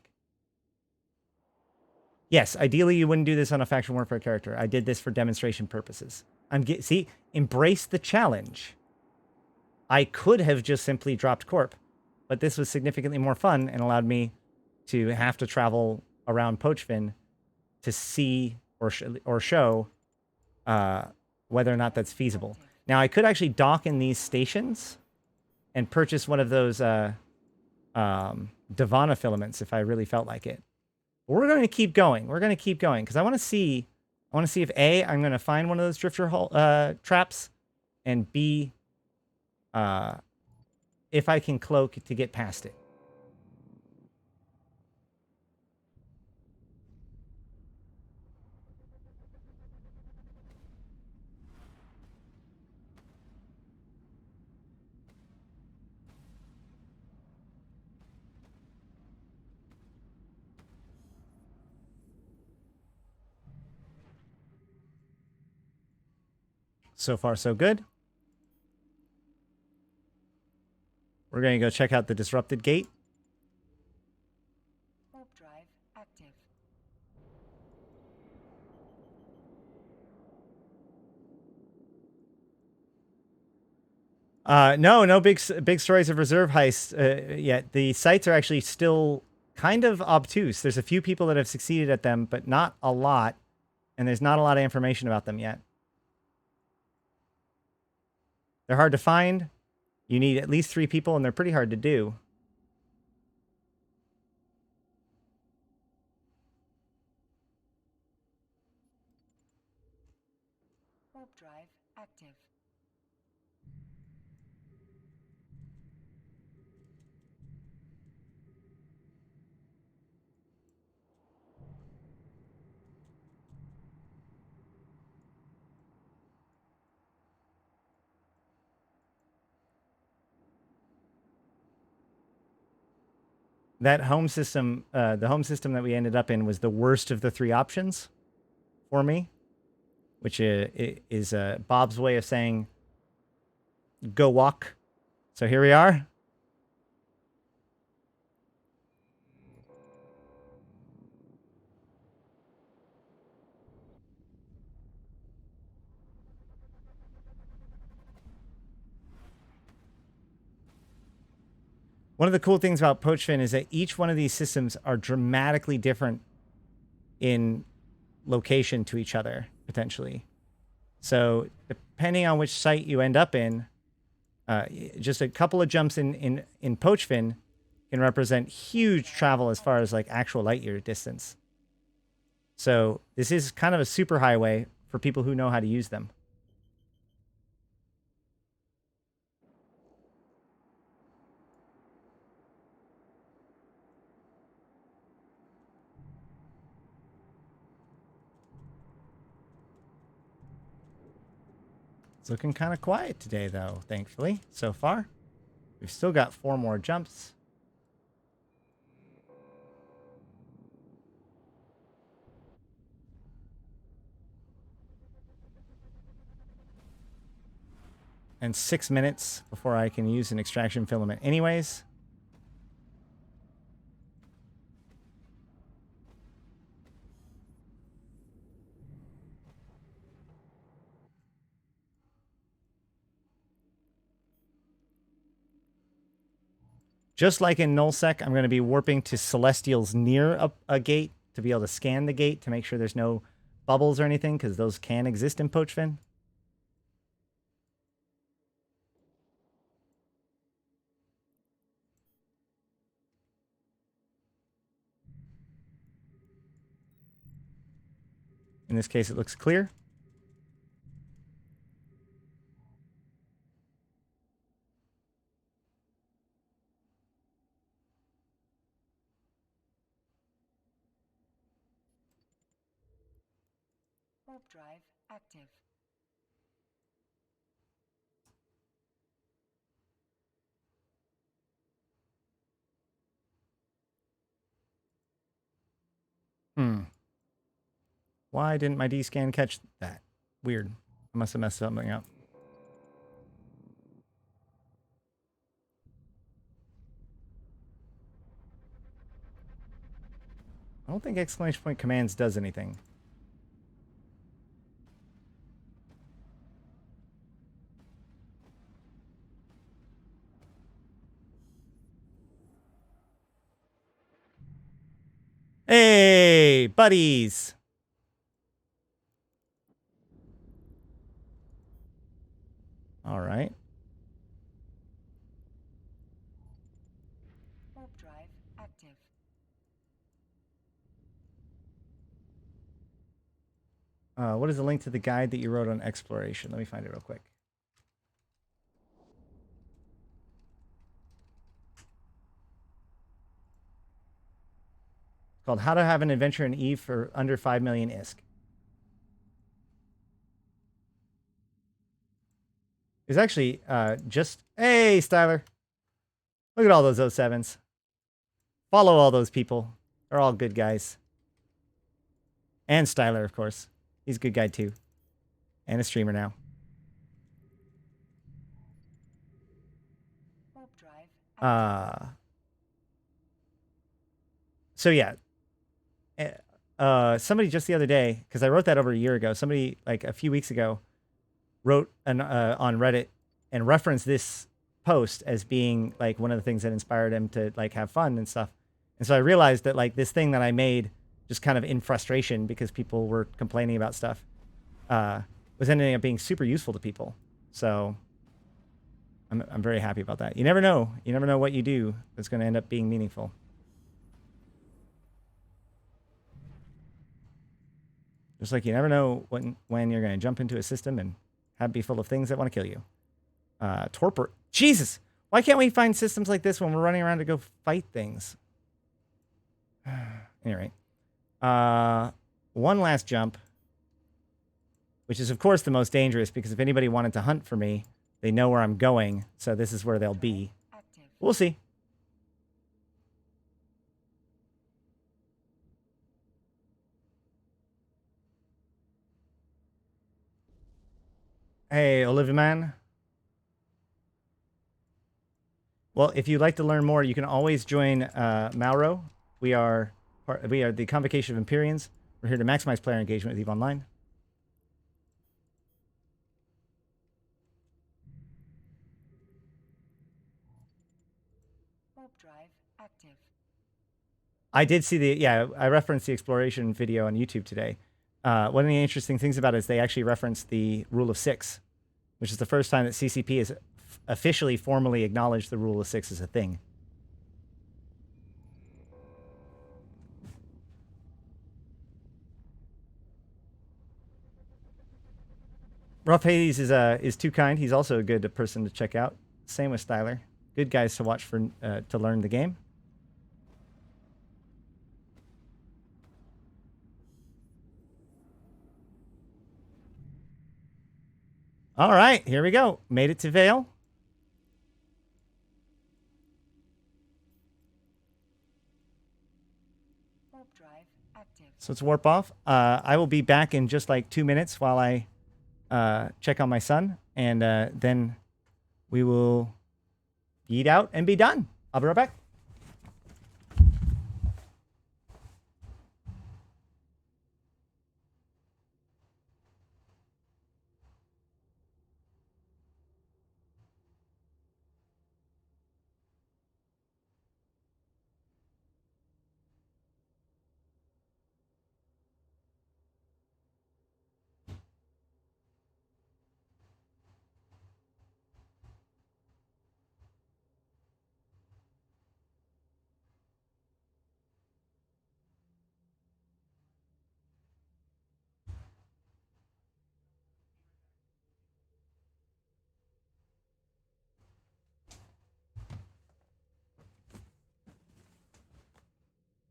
Yes, ideally you wouldn't do this on a faction warfare character. I did this for demonstration purposes. See, embrace the challenge. I could have just simply dropped Corp, but this was significantly more fun and allowed me to have to travel around Pochfin to see or show whether or not that's feasible. Now, I could actually dock in these stations and purchase one of those Divana filaments if I really felt like it. But we're going to keep going. We're going to keep going because I want to see if A, I'm going to find one of those drifter traps, and B, if I can cloak to get past it. So far, so good. We're going to go check out the disrupted gate. Warp drive active. No big stories of reserve heists yet. The sites are actually still kind of obtuse. There's a few people that have succeeded at them, but not a lot. And there's not a lot of information about them yet. They're hard to find. You need at least 3 people, and they're pretty hard to do. Warp drive active. That home system, the home system that we ended up in was the worst of the 3 options for me, which is Bob's way of saying, go walk. So here we are. One of the cool things about Pochfin is that each one of these systems are dramatically different in location to each other, potentially. So depending on which site you end up in, just a couple of jumps in Pochfin can represent huge travel as far as like actual light year distance. So this is kind of a super highway for people who know how to use them. It's looking kind of quiet today, though, thankfully, so far. We've still got 4 more jumps. And 6 minutes before I can use an extraction filament anyways. Just like in nullsec, I'm going to be warping to celestials near a gate to be able to scan the gate to make sure there's no bubbles or anything, because those can exist in Pochfin. In this case, it looks clear. Warp drive active. Why didn't my D-scan catch that? Weird. I must have messed something up. don't think exclamation point commands does anything. Hey, buddies. All right. Warp drive active. What is the link to the guide that you wrote on exploration? Let me find it real quick. It's called How to Have an Adventure in Eve for Under 5 Million ISK. It's actually just... Hey, Styler. Look at all those 07s. Follow all those people. They're all good guys. And Styler, of course. He's a good guy, too. And a streamer now. Warp drive. So yeah. Somebody just the other day, because I wrote that over a year ago, somebody like a few weeks ago wrote on Reddit and referenced this post as being like one of the things that inspired him to like have fun and stuff. And so I realized that like this thing that I made just kind of in frustration because people were complaining about stuff was ending up being super useful to people. So I'm very happy about that. You never know. You never know what you do that's going to end up being meaningful. Just like you never know when you're going to jump into a system and have it be full of things that want to kill you. Torpor. Jesus! Why can't we find systems like this when we're running around to go fight things? Anyway. One last jump. Which is, of course, the most dangerous, because if anybody wanted to hunt for me, they know where I'm going, so this is where they'll be. Active. We'll see. Hey, Olivia Man. Well, if you'd like to learn more, you can always join Malro. We are the Convocation of Empyreans. We're here to maximize player engagement with EVE Online. Warp drive active. I did see I referenced the exploration video on YouTube today. One of the interesting things about it is they actually referenced the rule of 6, which is the first time that CCP has officially formally acknowledged the rule of 6 as a thing. Rough Hades is too kind. He's also a good person to check out. Same with Styler. Good guys to watch for to learn the game. All right, here we go. Made it to Vale. Warp drive active. So let's warp off. I will be back in just like 2 minutes while I check on my son, and then we will eat out and be done. I'll be right back.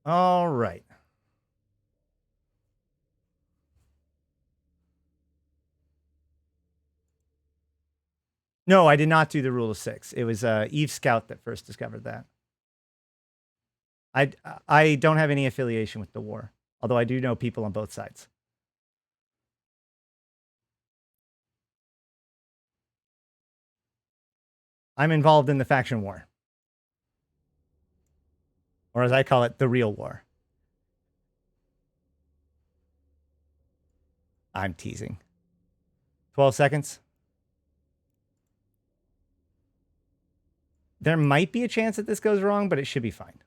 All right. No, I did not do the rule of 6. It was Eve Scout that first discovered that. I don't have any affiliation with the war, although I do know people on both sides. I'm involved in the faction war. Or as I call it, the real war. I'm teasing. 12 seconds. There might be a chance that this goes wrong, but it should be fine.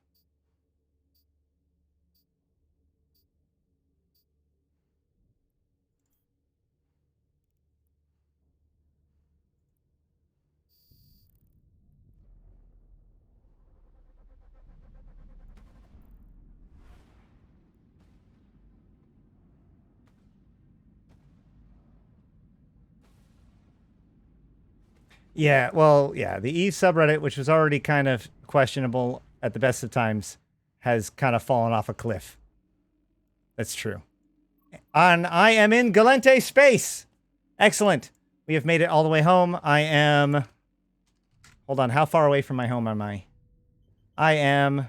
Yeah, well, yeah, the Eve subreddit, which was already kind of questionable at the best of times, has kind of fallen off a cliff. That's true. And I am in Galente space. Excellent. We have made it all the way home. I am... Hold on, how far away from my home am I? I am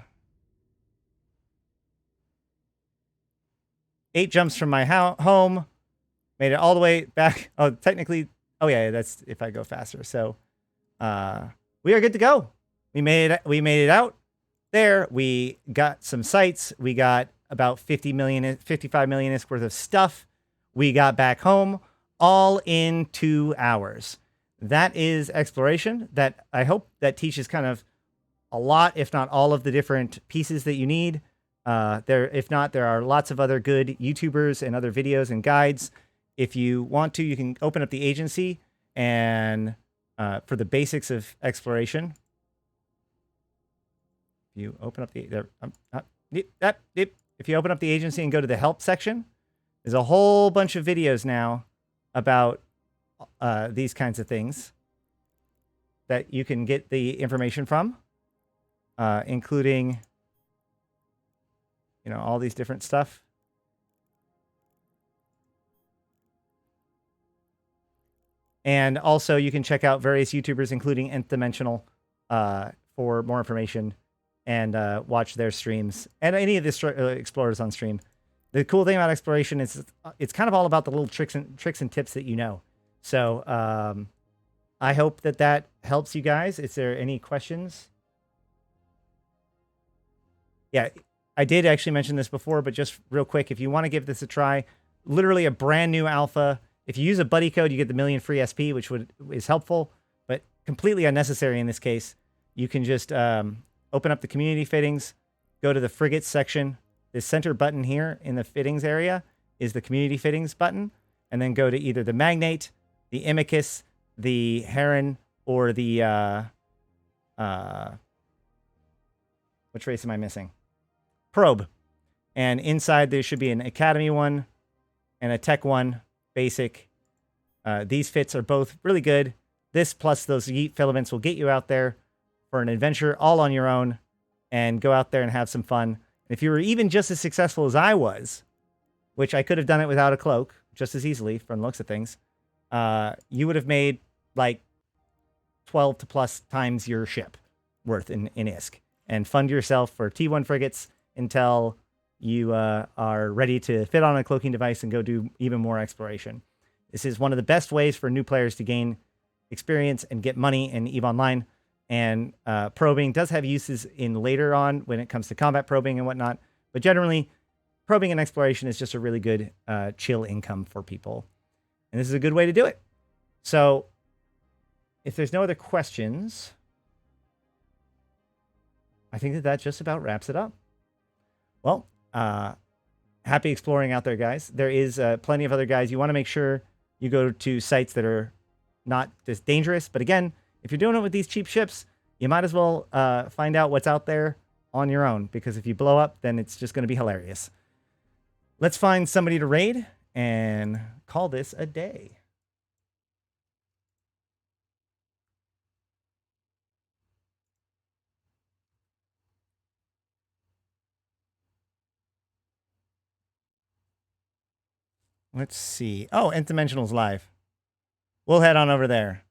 8 jumps from my home. Made it all the way back. Oh, technically... Oh, yeah, that's if I go faster. So, we are good to go. We made it out there. We got some sites. We got about 55 million worth of stuff. We got back home all in 2 hours. That is exploration. That I hope that teaches kind of a lot, if not all, of the different pieces that you need. If not, there are lots of other good YouTubers and other videos and guides. If you want to, you can open up the agency and for the basics of exploration. If you open up if you open up the agency and go to the help section, there's a whole bunch of videos now about these kinds of things that you can get the information from, including, you know, all these different stuff. And also, you can check out various YouTubers, including Nth Dimensional, for more information and watch their streams and any of the explorers on stream. The cool thing about exploration is it's kind of all about the little tricks and tips that you know. So I hope that helps you guys. Is there any questions? Yeah, I did actually mention this before, but just real quick, if you want to give this a try, literally a brand new alpha. If you use a buddy code, you get the 1,000,000 free SP, which is helpful, but completely unnecessary in this case. You can just open up the community fittings, go to the Frigates section. The center button here in the fittings area is the community fittings button, and then go to either the Magnate, the Imicus, the Heron, or the which race am I missing? Probe. And inside there should be an Academy one and a Tech one. Basic. These fits are both really good. This plus those Yeet filaments will get you out there for an adventure all on your own and go out there and have some fun. And if you were even just as successful as I was, which I could have done it without a cloak just as easily from the looks of things, you would have made like 12 to plus times your ship worth in ISK and fund yourself for T1 frigates until you are ready to fit on a cloaking device and go do even more exploration. This is one of the best ways for new players to gain experience and get money in EVE Online. And probing does have uses in later on when it comes to combat probing and whatnot. But generally, probing and exploration is just a really good chill income for people. And this is a good way to do it. So if there's no other questions, I think that just about wraps it up. Well, happy exploring out there, guys. There is plenty of other guys. You want to make sure you go to sites that are not as dangerous. But again, if you're doing it with these cheap ships, you might as well find out what's out there on your own. Because if you blow up, then it's just going to be hilarious. Let's find somebody to raid and call this a day. Let's see. Oh, Nth Dimensional's live. We'll head on over there.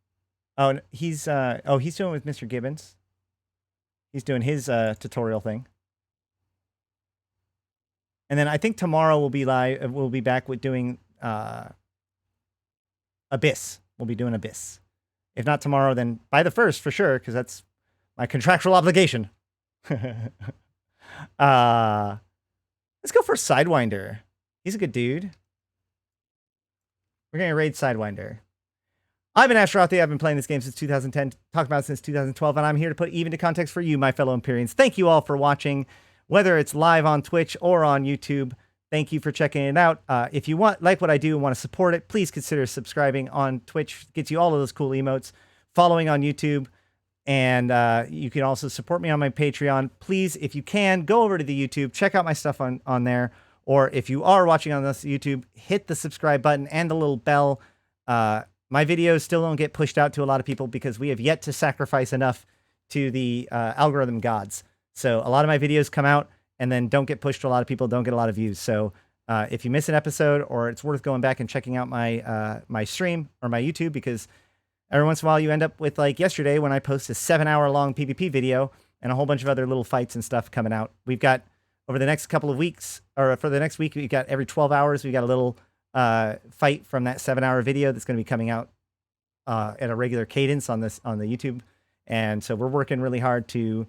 Oh, he's doing it with Mr. Gibbons. He's doing his tutorial thing. And then I think tomorrow we'll be live. We'll be back with doing Abyss. We'll be doing Abyss. If not tomorrow, then by the 1st for sure, because that's my contractual obligation. Let's go for Sidewinder. He's a good dude. We're going to raid Sidewinder. I've been Ashrothi. I've been playing this game since 2010, talked about it since 2012, and I'm here to put even to context for you, my fellow Empyreans. Thank you all for watching, whether it's live on Twitch or on YouTube. Thank you for checking it out. If you like what I do and want to support it, please consider subscribing on Twitch. It gets you all of those cool emotes. Following on YouTube. And you can also support me on my Patreon. Please, if you can, go over to the YouTube. Check out my stuff on there. Or if you are watching on this YouTube, hit the subscribe button and the little bell. My videos still don't get pushed out to a lot of people because we have yet to sacrifice enough to the algorithm gods. So a lot of my videos come out and then don't get pushed to a lot of people, don't get a lot of views. So if you miss an episode, or it's worth going back and checking out my my stream or my YouTube, because every once in a while you end up with, like yesterday when I post a 7-hour-long PvP video and a whole bunch of other little fights and stuff coming out. We've got, over the next couple of weeks, or for the next week, we've got every 12 hours, we've got a little fight from that 7-hour video that's going to be coming out at a regular cadence on the YouTube. And so we're working really hard to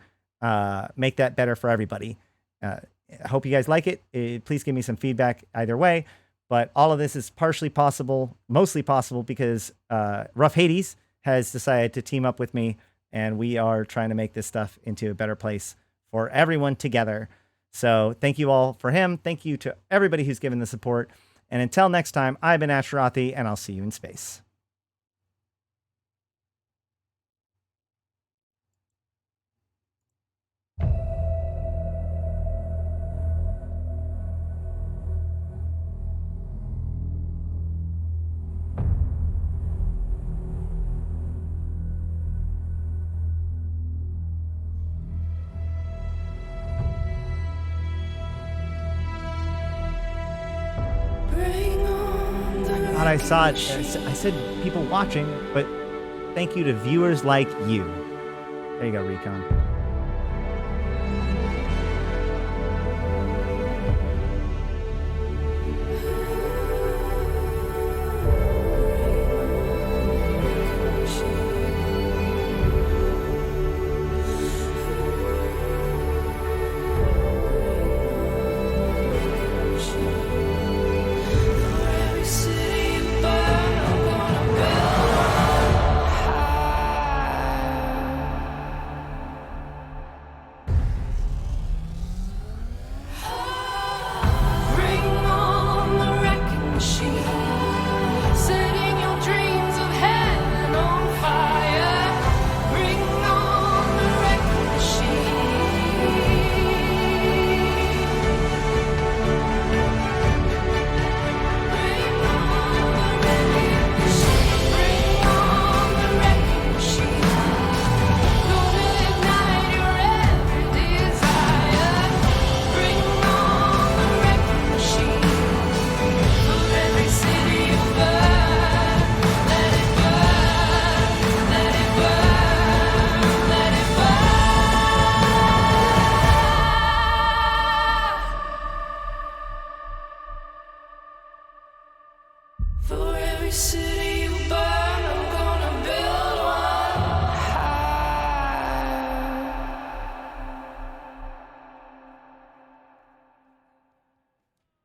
make that better for everybody. I hope you guys like it. Please give me some feedback either way. But all of this is partially possible, mostly possible, because Rough Hades has decided to team up with me, and we are trying to make this stuff into a better place for everyone together. So thank you all for him. Thank you to everybody who's given the support. And until next time, I've been Ashrothi, and I'll see you in space. I saw it. I said people watching, but thank you to viewers like you. There you go, Recon.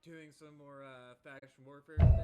Doing some more faction warfare.